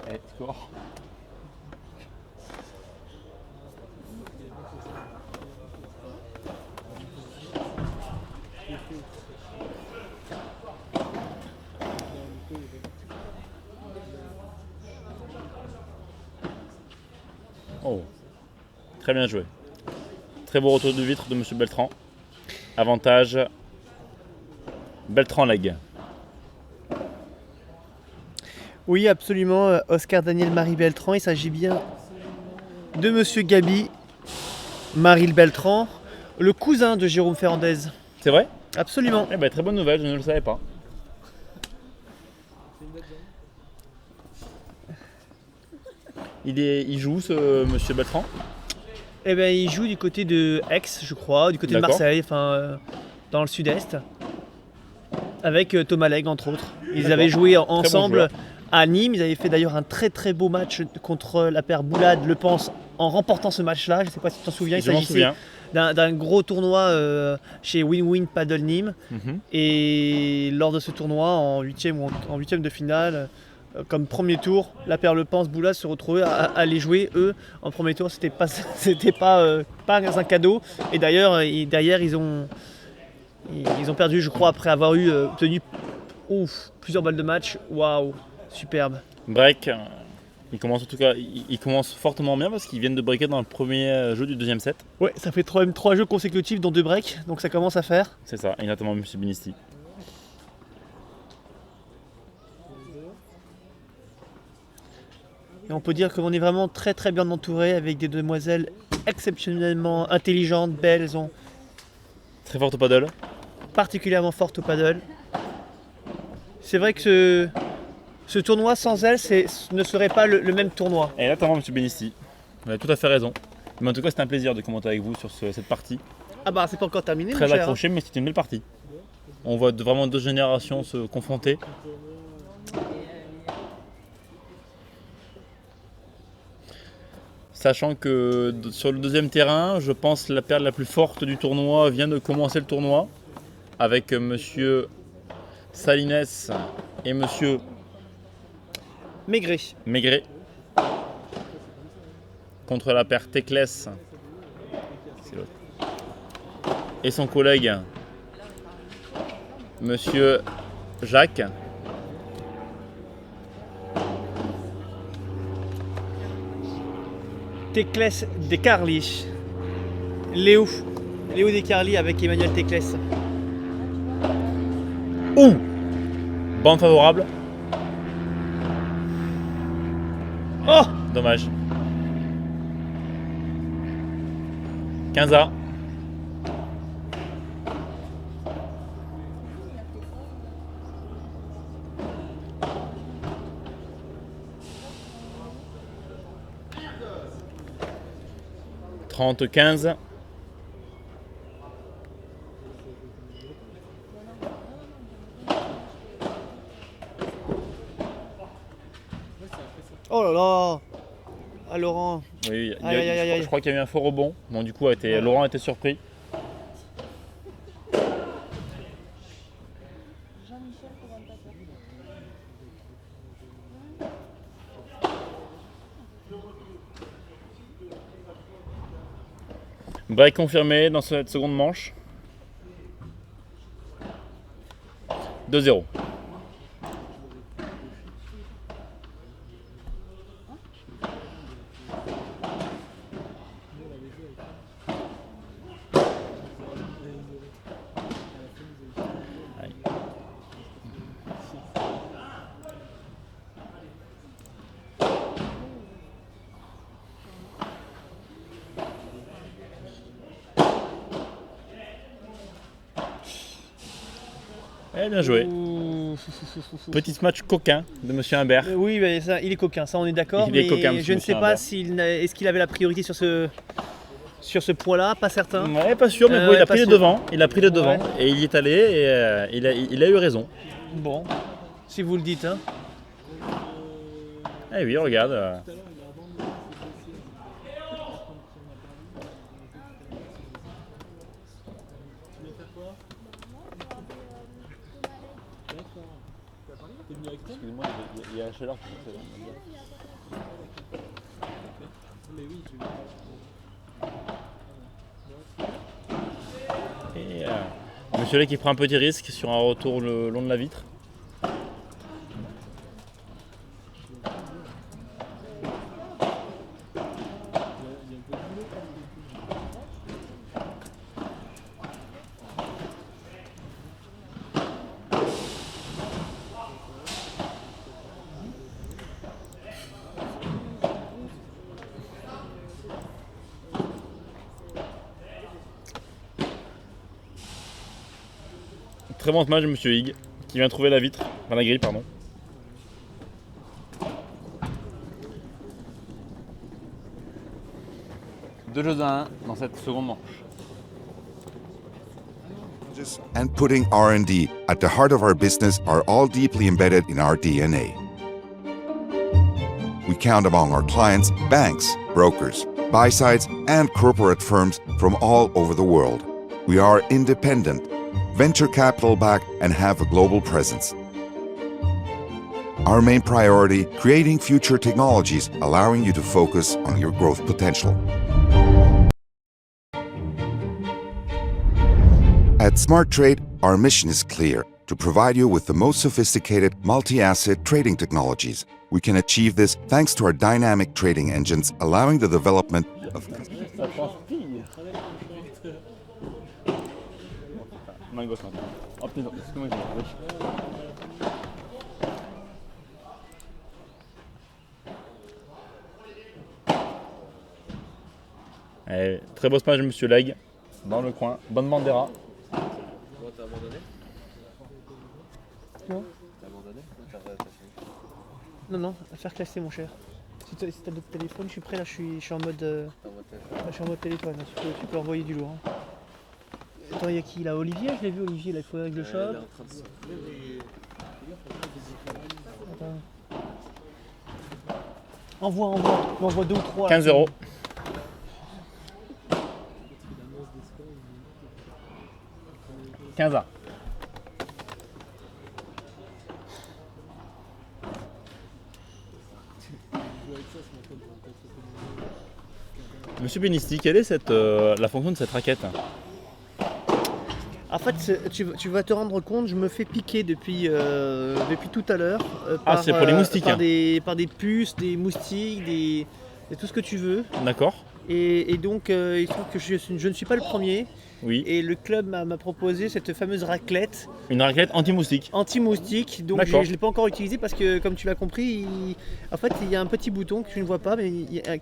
Speaker 4: Allez, score. Oh, très bien joué. Très beau retour de vitre de Monsieur Beltran. Avantage Beltran Leg.
Speaker 3: Oui, absolument. Oscar Daniel Marie Beltran. Il s'agit bien de Monsieur Gabi Marie Beltran, le cousin de Jérôme Ferrandez.
Speaker 4: C'est vrai?
Speaker 3: Absolument.
Speaker 4: Eh ben, très bonne nouvelle, je ne le savais pas. Il joue ce Monsieur Beltran?
Speaker 3: Eh ben, il joue du côté de Aix, je crois, du côté de
Speaker 4: D'accord.
Speaker 3: Marseille, enfin dans le sud-est, avec Thomas Leg entre autres. Ils
Speaker 4: D'accord.
Speaker 3: avaient joué
Speaker 4: bon
Speaker 3: ensemble
Speaker 4: joueur.
Speaker 3: à Nîmes. Ils avaient fait d'ailleurs un très très beau match contre la paire Boulade-Le Pense en remportant ce match-là. Je ne sais pas si tu t'en souviens. Il
Speaker 4: Je m'en
Speaker 3: s'agissait
Speaker 4: souviens.
Speaker 3: d'un gros tournoi chez Win-Win Paddle Nîmes.
Speaker 4: Mhm.
Speaker 3: Et lors de ce tournoi, en huitième de finale, comme premier tour, la paire Le Pense Boulade se retrouvait à les jouer. Eux, en premier tour, c'était pas un cadeau. Et d'ailleurs, ils ont perdu, je crois, après avoir obtenu plusieurs balles de match. Waouh, superbe.
Speaker 4: Break, il commence en tout cas, il commence fortement bien parce qu'ils viennent de breaker dans le premier jeu du deuxième set.
Speaker 3: Ouais, ça fait trois jeux consécutifs dont 2 breaks, donc ça commence à faire.
Speaker 4: C'est ça, et notamment M. Binisti.
Speaker 3: Et on peut dire qu'on est vraiment très très bien entouré avec des demoiselles exceptionnellement intelligentes, belles. Elles sont
Speaker 4: Très forte au paddle.
Speaker 3: particulièrement fortes au paddle. C'est vrai que ce tournoi sans elles ne serait pas le même tournoi.
Speaker 4: Et notamment M. Binisti. Vous avez tout à fait raison. Mais en tout cas, c'était un plaisir de commenter avec vous sur cette partie.
Speaker 3: Ah bah c'est pas encore terminé,
Speaker 4: Très
Speaker 3: mon cher.
Speaker 4: accroché, mais c'était une belle partie. On voit vraiment deux générations se confronter. Sachant que sur le deuxième terrain, je pense que la paire la plus forte du tournoi vient de commencer le tournoi avec Monsieur Salines et monsieur
Speaker 3: Maigret.
Speaker 4: Maigret contre la paire Teclès c'est l'autre, et son collègue monsieur Jacques.
Speaker 3: Teclès De Carli. Léo De Carli avec Emmanuel Teclès.
Speaker 4: Ouh, bande favorable.
Speaker 3: Oh,
Speaker 4: Dommage. 15-A. « 30-15 ».
Speaker 3: oh là là. Ah Laurent.
Speaker 4: Oui,
Speaker 3: Aïe, aïe, aïe, aïe.
Speaker 4: je crois qu'il y a eu un faux rebond. Bon, du coup, Laurent a été surpris. Break confirmé dans cette seconde manche. 2-0. Eh, bien joué. Petit match coquin de Monsieur Humbert.
Speaker 3: Oui, mais ça, il est coquin, ça on est d'accord.
Speaker 4: Il est
Speaker 3: Mais
Speaker 4: coquin,
Speaker 3: je ne sais
Speaker 4: monsieur
Speaker 3: pas
Speaker 4: Humbert.
Speaker 3: est-ce qu'il avait la priorité sur ce point-là, pas certain.
Speaker 4: Ouais, pas sûr, mais bon,
Speaker 3: Ouais,
Speaker 4: il a
Speaker 3: pas
Speaker 4: pris les
Speaker 3: sûr.
Speaker 4: devants. Il a pris les devants
Speaker 3: Ouais.
Speaker 4: et il y est allé et il a eu raison.
Speaker 3: Bon, si vous le dites. Hein.
Speaker 4: Eh oui, regarde. Excusez-moi, il y a un chaleur qui
Speaker 6: Mais oui,
Speaker 4: Et Monsieur Lay qui prend un petit risque sur un retour le long de la vitre. Très bon match de Monsieur Higg qui vient trouver la vitre, enfin la grille pardon. Deux jeux à 1 dans cette seconde manche.
Speaker 2: And putting R&D at the heart of our business are all deeply embedded in our DNA. We count among our clients banks, brokers, buy-sides, and corporate firms from all over the world. We are independent, venture capital backed, and have a global presence. Our main priority, creating future technologies, allowing you to focus on your growth potential. At Smart Trade, our mission is clear: to provide you with the most sophisticated multi-asset trading technologies. We can achieve this thanks to our dynamic trading engines, allowing the development of
Speaker 4: Ça transpire. Main gauche maintenant. Oh putain, excuse-moi, très beau smash de Monsieur Leg dans le coin. Bonne bandera.
Speaker 7: Comment t'as abandonné?
Speaker 3: Quoi?
Speaker 7: T'as abandonné ou t'as fini?
Speaker 3: Non, non, à faire classer mon cher. Si t'as d'autres téléphones, je suis prêt là, je suis en mode,
Speaker 7: T'as en mode téléphone.
Speaker 3: là, je suis en mode téléphone, là, tu peux envoyer du lourd. Hein. Attends, il y a qui là? Olivier, je l'ai vu Olivier, là, il faudrait que je le
Speaker 7: Il est
Speaker 3: chope.
Speaker 7: en train de souffler les...
Speaker 3: Attends. Envoie 2 ou 3.
Speaker 4: 15-0. « 15 A. Monsieur Benisti, quelle est la fonction de cette raquette?
Speaker 3: En fait, tu vas te rendre compte, je me fais piquer depuis tout à l'heure.
Speaker 4: C'est pour les moustiques.
Speaker 3: Par des puces, des moustiques, de tout ce que tu veux.
Speaker 4: D'accord.
Speaker 3: Et donc, il se trouve que je ne suis pas le premier.
Speaker 4: Oui.
Speaker 3: Et le club m'a proposé cette fameuse raclette
Speaker 4: Une raclette anti-moustique.
Speaker 3: anti-moustique. Donc, je ne l'ai pas encore utilisée parce que, comme tu l'as compris, en fait, il y a un petit bouton que tu ne vois pas, mais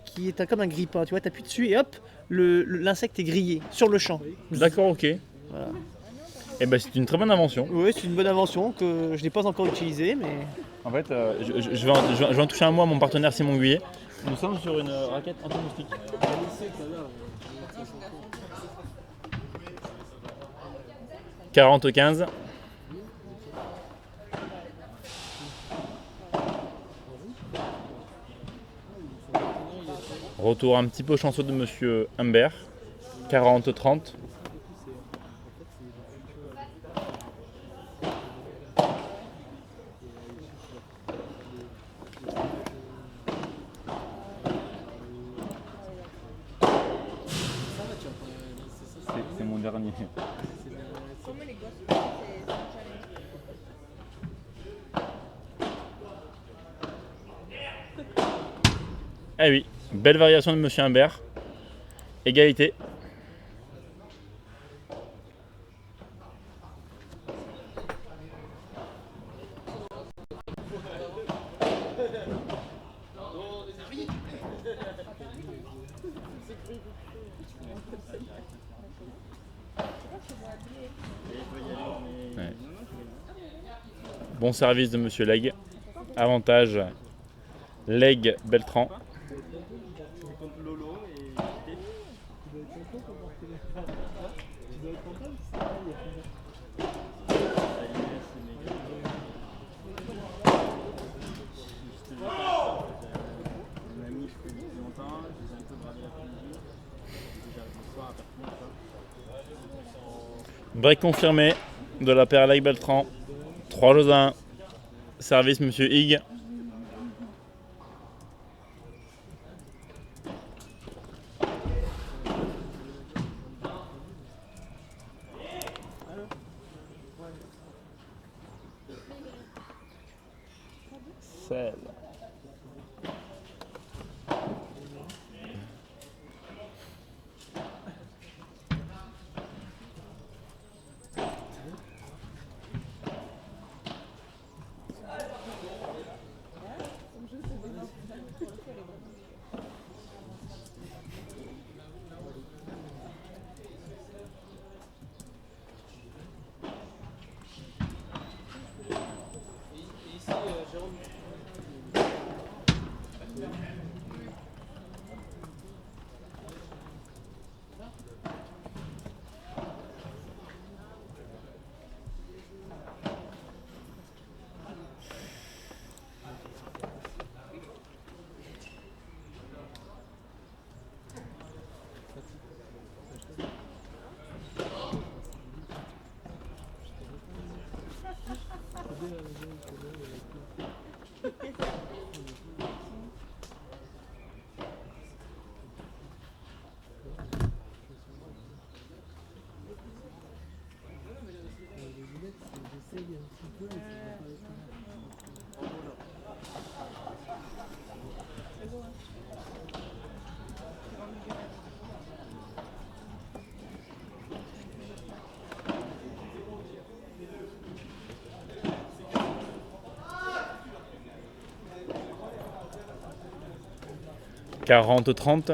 Speaker 3: qui est comme un grille-pain. Tu vois, tu appuies dessus et hop, l'insecte est grillé sur le champ.
Speaker 4: D'accord, ok.
Speaker 3: Voilà.
Speaker 4: Et ben c'est une très bonne invention.
Speaker 3: Oui, c'est une bonne invention que je n'ai pas encore utilisée, mais...
Speaker 4: En fait, je vais en toucher un mot à mon partenaire Simon Guyet. Nous sommes sur une raquette anti-moustique. 40-15. Retour un petit peu chanceux de Monsieur Humbert. 40-30. C'est mon dernier. Ah oui, belle variation de Monsieur Humbert. Égalité. Ouais. Bon service de Monsieur Leg. Avantage Leg Beltran. Break confirmé de la paire Leg Beltran. 3 jeux à 1. Service Monsieur Hig. Celle. Quarante 30.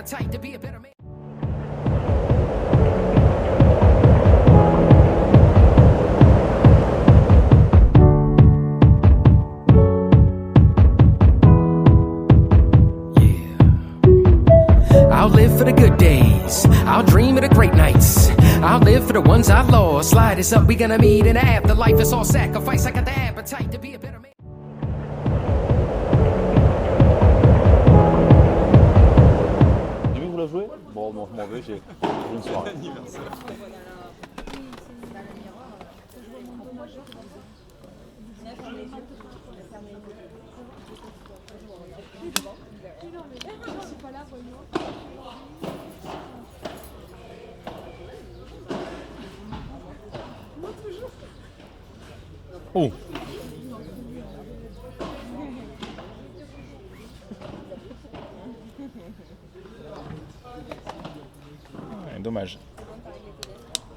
Speaker 1: appetite to be a better man. I'll live for the good days. I'll dream of the great nights. I'll live for the ones I lost. Slide this up, we gonna meet in the afterlife. It's all sacrifice. I got the appetite to be a better man.
Speaker 4: J'ai vu que vous la jouez. Bon, je m'en vais, j'ai une soirée. Oh. Ouais, dommage.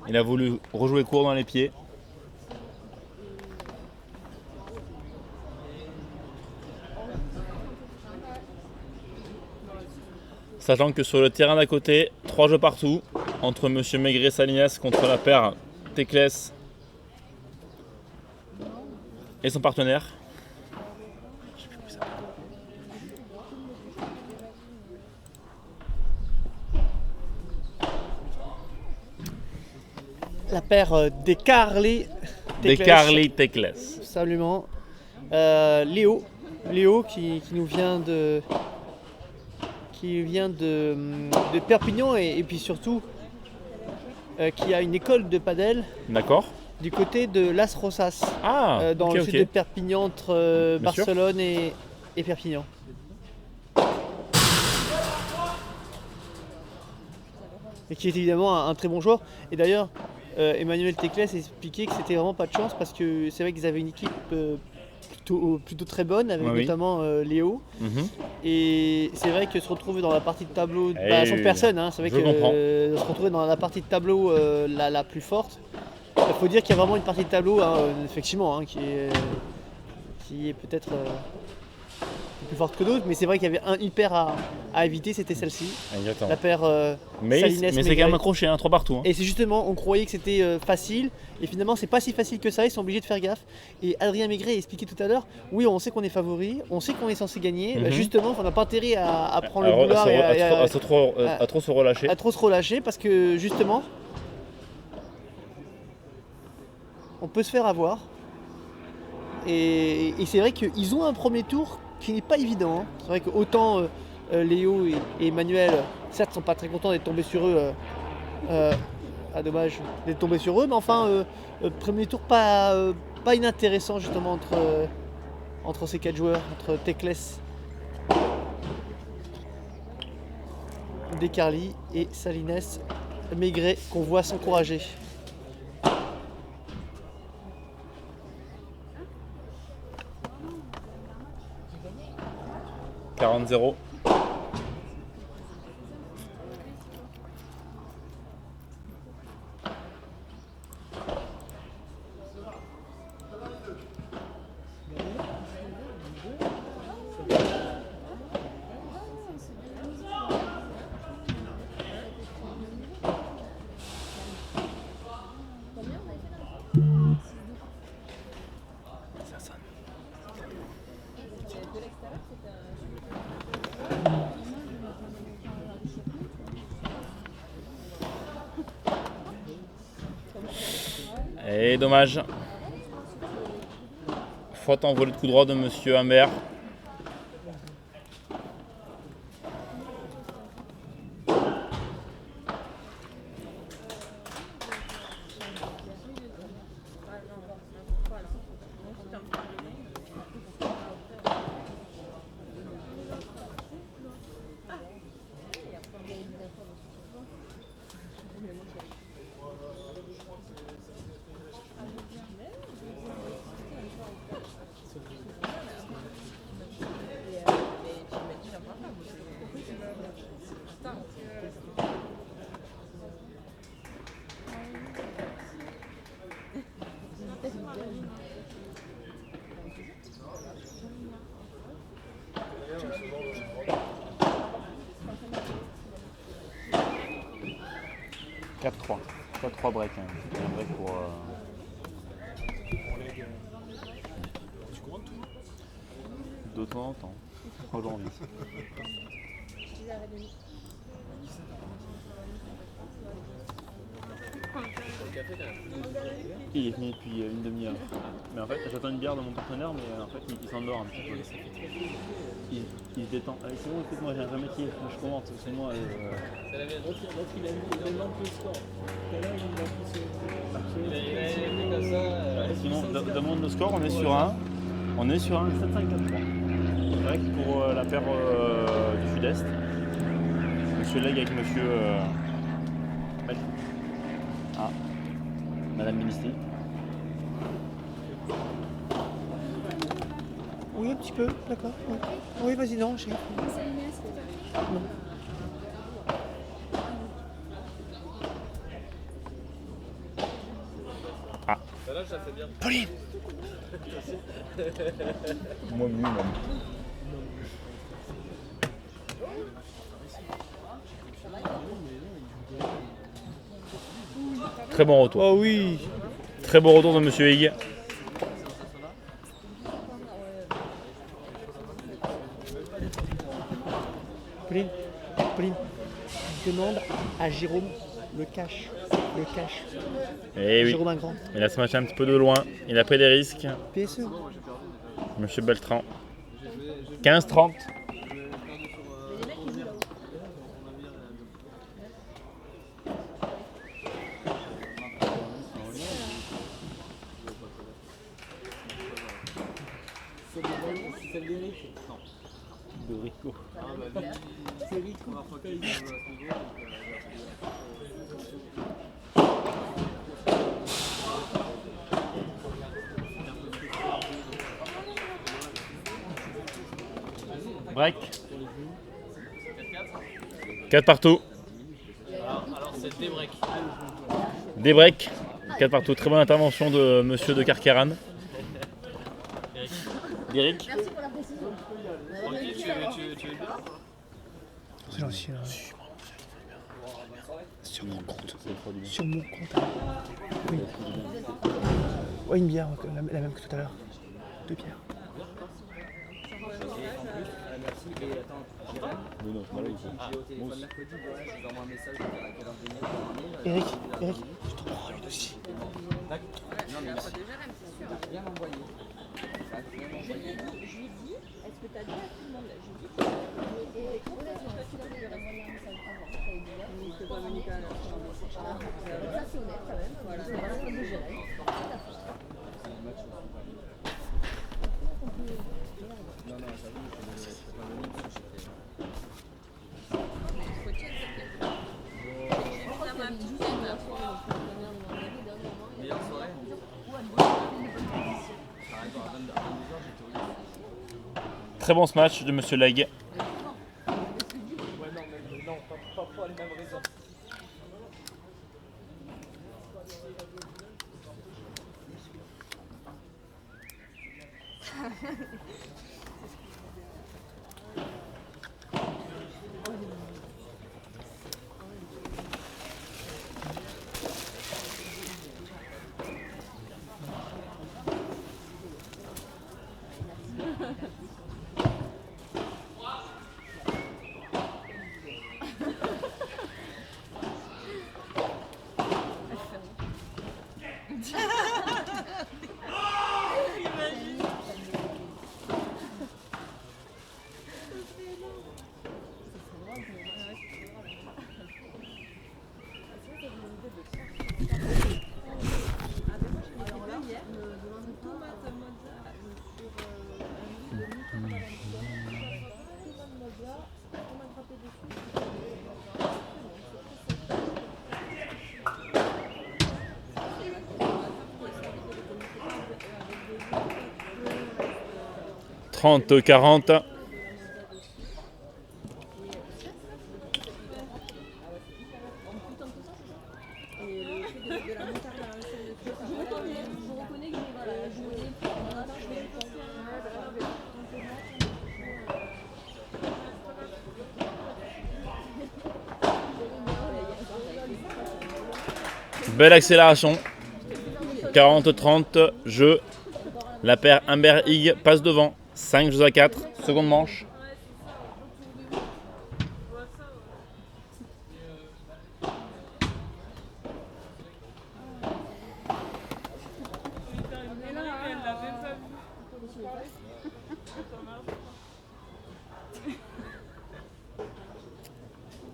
Speaker 4: Il a voulu rejouer court dans les pieds. Sachant que sur le terrain d'à côté, 3 jeux partout entre Monsieur Maigret et Salinas contre la paire Teclès et son partenaire.
Speaker 3: La paire des Carly
Speaker 4: Des Carly Teclès.
Speaker 3: Absolument. Léo qui nous vient de Perpignan et puis surtout qui a une école de padel
Speaker 4: D'accord.
Speaker 3: du côté de Las Rosas, dans
Speaker 4: ok,
Speaker 3: le
Speaker 4: ok.
Speaker 3: sud de Perpignan, entre
Speaker 4: Bien sûr.
Speaker 3: Barcelone et Perpignan. Et qui est évidemment un très bon joueur. Et d'ailleurs, Emmanuel Teclès expliquait que c'était vraiment pas de chance parce que c'est vrai qu'ils avaient une équipe plutôt très bonne, avec
Speaker 4: Oui.
Speaker 3: notamment Léo.
Speaker 4: Mhm.
Speaker 3: Et c'est vrai que se retrouver dans la partie de tableau,
Speaker 4: Eh
Speaker 3: sans
Speaker 4: oui,
Speaker 3: personne, hein, c'est vrai
Speaker 4: je
Speaker 3: que
Speaker 4: comprends.
Speaker 3: se retrouver dans la partie de tableau la plus forte, il faut dire qu'il y a vraiment une partie de tableau, hein, effectivement, hein, qui est peut-être plus forte que d'autres, mais c'est vrai qu'il y avait une paire à éviter, c'était celle-ci,
Speaker 4: Exactement.
Speaker 3: la paire
Speaker 4: Mais
Speaker 3: Salines,
Speaker 4: c'est quand
Speaker 3: Maigret.
Speaker 4: même accroché, hein, 3 partout. Hein.
Speaker 3: Et c'est justement, on croyait que c'était facile, et finalement c'est pas si facile que ça, ils sont obligés de faire gaffe. Et Adrien Maigret expliquait tout à l'heure, oui on sait qu'on est favori, on sait qu'on est censé gagner, bah,
Speaker 4: Mhm.
Speaker 3: justement on n'a pas intérêt à prendre le
Speaker 4: Alors,
Speaker 3: boulard et
Speaker 4: à trop se relâcher.
Speaker 3: à trop se relâcher, parce que justement, on peut se faire avoir. Et c'est vrai qu'ils ont un premier tour qui n'est pas évident. Hein. C'est vrai que autant Léo et Emmanuel, certes, sont pas très contents d'être tombés sur eux. Dommage d'être tombés sur eux, mais enfin, premier tour pas inintéressant justement entre ces 4 joueurs, entre Teclès, Descarli et Salines, Maigret, qu'on voit s'encourager.
Speaker 4: « 40-0. Et dommage. Faute en volée de coup droit de Monsieur Humbert. 4-3. 4-3 break. Hein. Un break pour.
Speaker 6: Tu commandes toujours?
Speaker 4: De temps en temps. Aujourd'hui. Il est venu depuis une demi-heure. Mais en fait, j'attends une bière de mon partenaire, mais en fait, il s'endort un petit peu. Il se détend. Allez, c'est bon, écoute-moi, j'ai un vrai métier, je commente, c'est moi.
Speaker 6: L'autre, il a mis le score. Tout à l'heure, il a poussé. Il a été comme ça.
Speaker 4: Sinon, demande le score, on est sur un 7-5-4-3. Direct pour la paire du Sud-Est. Monsieur Leg avec Monsieur Madame Ministry.
Speaker 3: Oui, un petit peu, d'accord. Oui, oui vas-y, non, chérie. Non.
Speaker 7: Celle-là, je la fais bien.
Speaker 3: Pauline!
Speaker 4: Moi mieux même. Très bon retour.
Speaker 3: Oh oui!
Speaker 4: Très bon retour de Monsieur Hig.
Speaker 3: Pauline, demande à Jérôme le cash.
Speaker 4: Et oui,
Speaker 3: Jérôme Ingrand.
Speaker 4: il a smaché un petit peu de loin. Il a pris des risques.
Speaker 3: PSE.
Speaker 4: Monsieur Beltran. 15-30.
Speaker 6: C'est l'Eric.
Speaker 4: De Rico.
Speaker 6: C'est Rico.
Speaker 4: Break. 4 partout.
Speaker 7: Alors c'est des breaks.
Speaker 4: Des breaks. 4 partout. Très bonne intervention de Monsieur de Carqueran. D'Eric.
Speaker 8: Merci pour la précision.
Speaker 7: Tranquille, tu veux bien?
Speaker 3: C'est gentil. Sur mon compte. Sur mon compte. Oui. Ouais, une bière, la même que tout à l'heure. 2 bières. Eric, je te prends une aussi.
Speaker 8: Je lui ai dit, est-ce que tu as dit à tout le monde? Je lui ai dit, et quand est-ce que tu lui as envoyé un message avant? Ça lui dit, il n'était pas venu qu'à la fin. Ça c'est honnête quand même. Voilà, c'est la faute de Jérémy.
Speaker 7: Meilleure soirée?
Speaker 4: Très bon smash de Monsieur Leg.
Speaker 6: Pas les mêmes raisons.
Speaker 4: « 30-40. Belle accélération. 40-30, jeu. La paire Humbert-Hig passe devant. 5 jeux à 4. Seconde manche.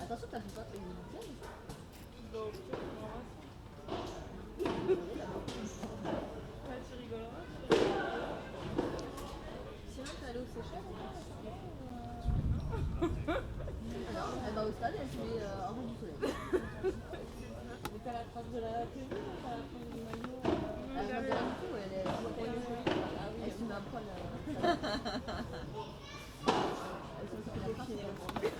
Speaker 8: Attention, t'as pas fait une sinon, t'es allé au Seychelles? Elle va au stade, elle se met en rue du soleil. Mais t'as la trace de la prévue ou t'as la trace du maillot? Elle va bien du tout, elle est elle se met un poil. Elle se met la trace.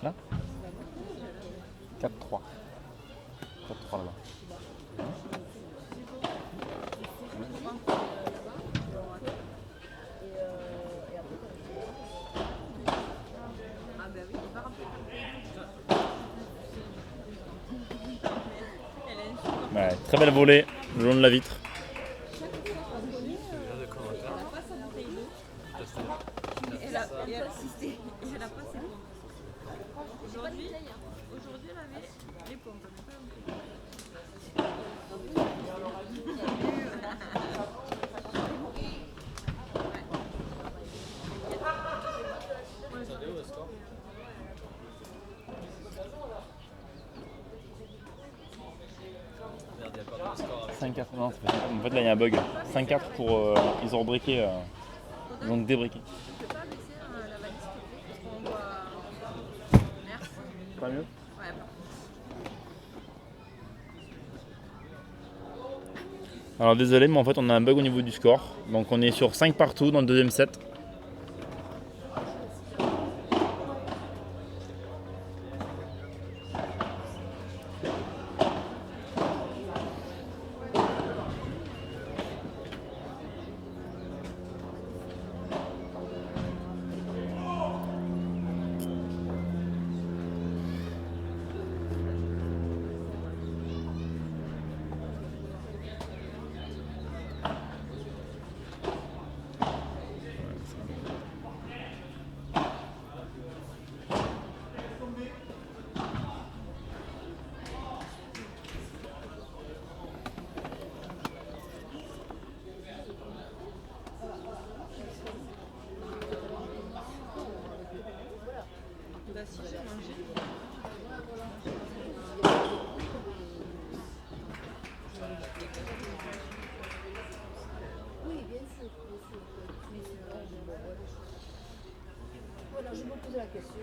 Speaker 4: Là 4-3. 4-3 là-bas. Ouais, très belle volée le long de la vitre.
Speaker 8: Aujourd'hui, elle avait les pompes, elle n'a pas
Speaker 7: Merde, il y a pas de score.
Speaker 4: 5-4, non, c'est pas 5-4. En fait là il y a un bug. 5-4 pour. Ils ont rebriqué. Ils ont débriqué.
Speaker 8: Tu peux pas baisser la valise s'il te plaît? Parce qu'on voit. Merci.
Speaker 4: Pas mieux?
Speaker 8: Ouais,
Speaker 4: Alors désolé, mais en fait on a un bug au niveau du score. Donc on est sur 5 partout dans le deuxième set.
Speaker 8: oui, bien sûr. Voilà, je me posais la question.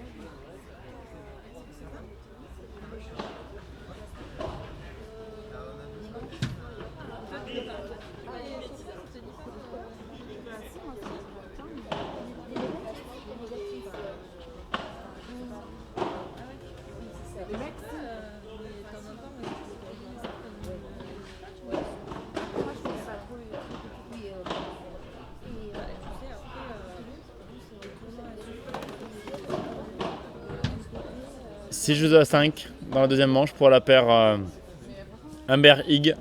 Speaker 4: Six jeux à 5 dans la deuxième manche pour la paire Humbert-Hig.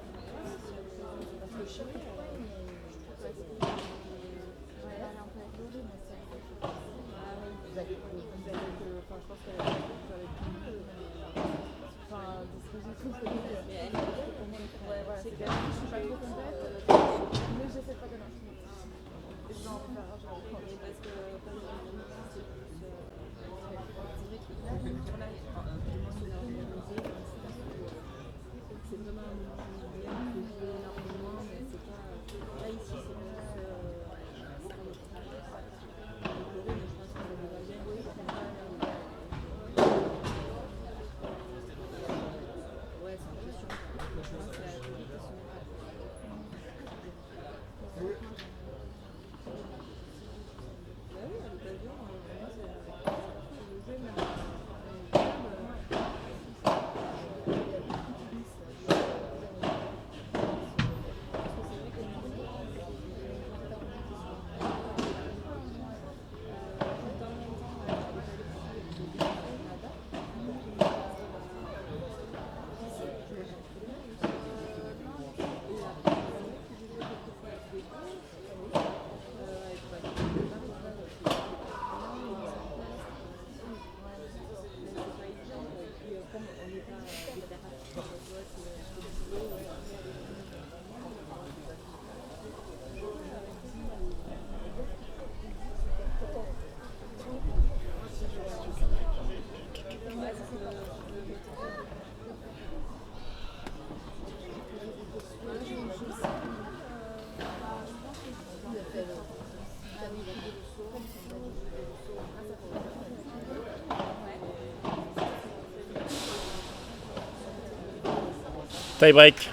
Speaker 4: Tie break.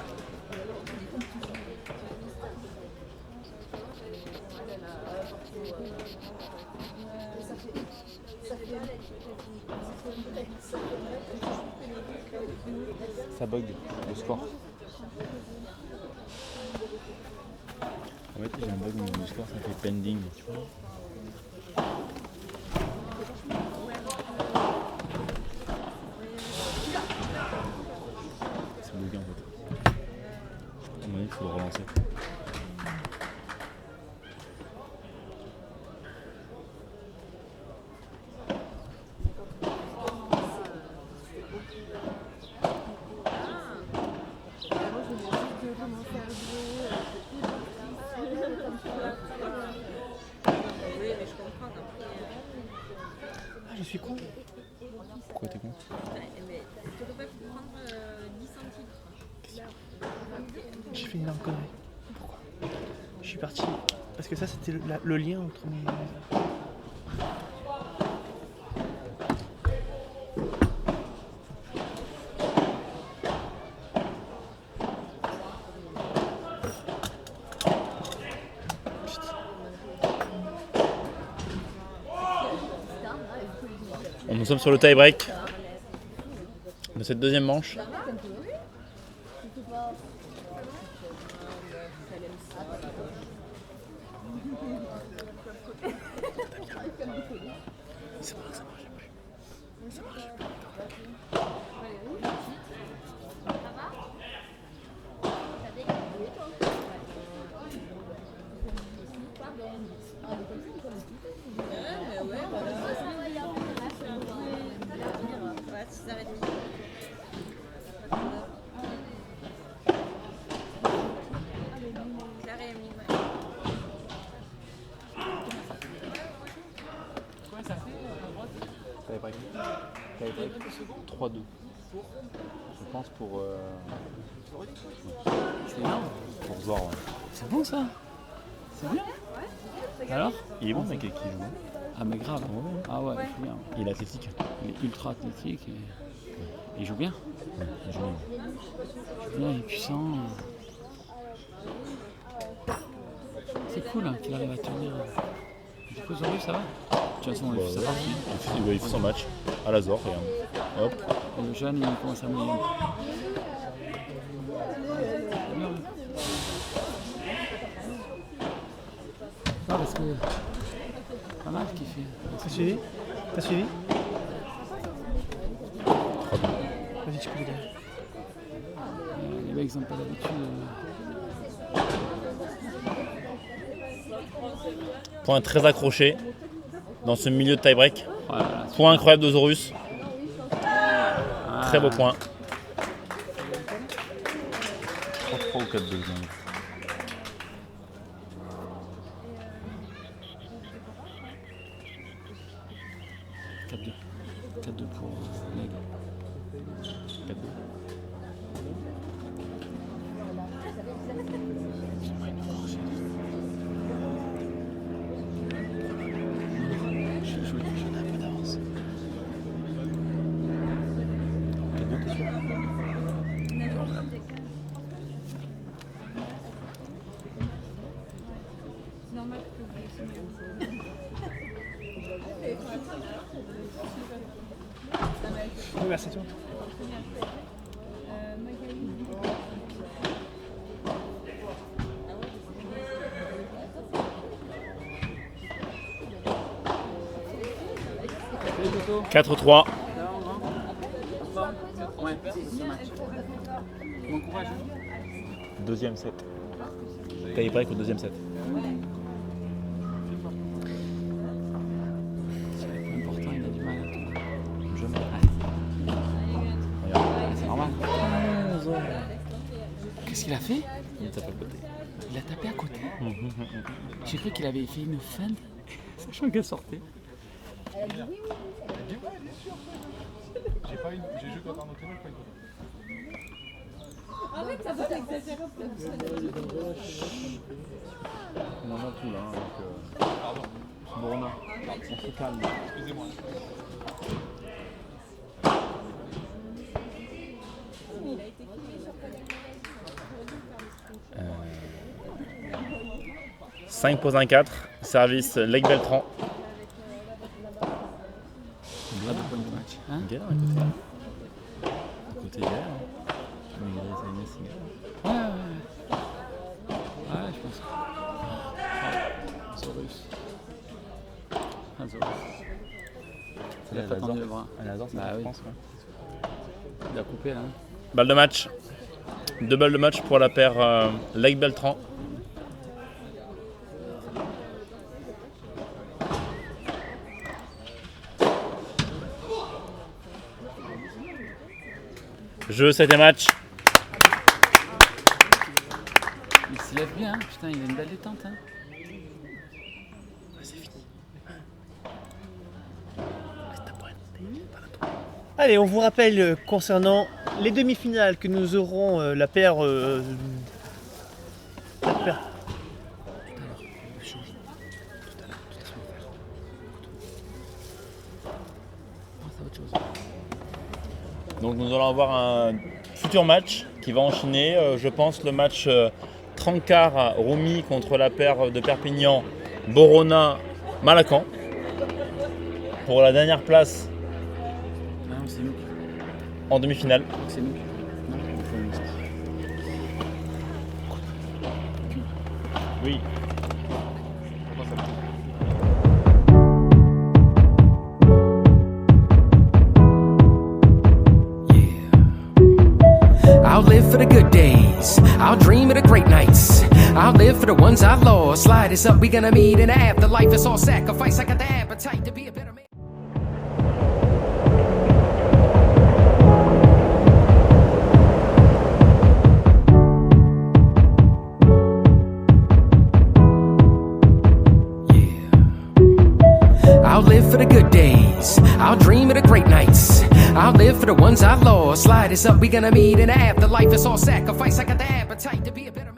Speaker 4: Ça bug le score. En fait, j'ai un bug au niveau du score, ça fait pending, tu vois. C'est bugué en fait. À mon avis, il faut le relancer.
Speaker 3: Ah, je suis con.
Speaker 4: Pourquoi t'es con?
Speaker 8: Mais tu peux pas prendre 10 centilitres.
Speaker 3: J'ai fait une énorme connerie. Pourquoi? Je suis parti. Parce que ça, c'était le lien entre mes.
Speaker 4: Nous sommes sur le tie break de cette deuxième manche. Tie break. Tie break. 3-2. Je pense pour.
Speaker 5: C'est énorme.
Speaker 4: Pour Zor, ouais.
Speaker 5: C'est bon ça. C'est bien. Alors?
Speaker 4: Il est bon, mec, qui joue.
Speaker 5: Ah, mais grave. Ah ouais, il joue bien.
Speaker 4: Il est athlétique.
Speaker 5: Il est ultra athlétique et il joue bien.
Speaker 4: Il joue bien.
Speaker 5: Il joue bien, il est puissant. C'est cool hein, qu'il arrive à tenir. Du coup, Zorus, ça va? De toute façon, il fait sa partie.
Speaker 4: Il fait son match à la Zor, regarde. Hop.
Speaker 5: Et le jeune, il commence à mouiller. Ah, parce que. Pas mal ce qu'il fait.
Speaker 3: T'as suivi? T'as suivi? Vas-y, tu peux l'aider.
Speaker 5: Les mecs, ils n'ont pas l'habitude.
Speaker 4: Point très accroché dans ce milieu de tie-break.
Speaker 5: Voilà,
Speaker 4: Point incroyable de Zorus. Très beau point. 3 ou 4-2.
Speaker 5: 4-2 pour Leg.
Speaker 4: 4-2.
Speaker 3: J'en ai un peu d'avance.
Speaker 4: 4-2, t'es sûr?
Speaker 8: Normal que vous
Speaker 3: Oui, merci toi.
Speaker 5: Toto.
Speaker 4: 4-3.
Speaker 5: Ouais, bon courage.
Speaker 4: Deuxième set. Tie-break au deuxième set.
Speaker 5: Important, il a du mal à tout.
Speaker 4: Jeune.
Speaker 5: C'est normal. Qu'est-ce qu'il a fait?
Speaker 4: Il tape à côté.
Speaker 5: Il a tapé à côté. J'ai cru qu'il avait fait une feinte, sachant qu'elle sortait.
Speaker 6: J'ai joué contre un autre match, pas une fois.
Speaker 8: Arrête, ça va t'exagérer.
Speaker 4: On en a tout là. Donc, On se calme.
Speaker 6: Excusez-moi.
Speaker 4: 5 pose un 4, service Lake Beltran.
Speaker 5: Pas de point de match. Hein?
Speaker 4: Galère à côté. À côté galère. Mais il a aimé c'est galère.
Speaker 5: Ouais, je pense. Zorus. Ah, Zorus. Il a pas tendu le bras.
Speaker 4: Un hasard, c'est
Speaker 5: Bah
Speaker 4: la
Speaker 5: oui.
Speaker 4: France. Ouais.
Speaker 5: Il a coupé là.
Speaker 4: Balle de match. 2 balles de match pour la paire Lake Beltran. Jeu, 7e match.
Speaker 5: Il se lève bien, hein. Putain, il a une belle détente. Hein.
Speaker 3: Allez, on vous rappelle concernant les demi-finales que nous aurons la paire.
Speaker 4: Donc nous allons avoir un futur match qui va enchaîner, je pense, le match Trancard-Roumi contre la paire de Perpignan Borona-Malacan. Pour la dernière place
Speaker 5: Non, c'est nous.
Speaker 4: en demi-finale.
Speaker 5: C'est nous. Non,
Speaker 4: Oui.
Speaker 1: I'll live for the good days. I'll dream of the great nights. I'll live for the ones I lost. Slide is up, we gonna meet in the afterlife. It's all sacrifice. I got the appetite to be a better man. I'll live for the good days. I'll dream of the great nights. I'll live for the ones I lost. Slide is up, we gonna meet in the afterlife. It's all sacrifice. I got the appetite to be a better man.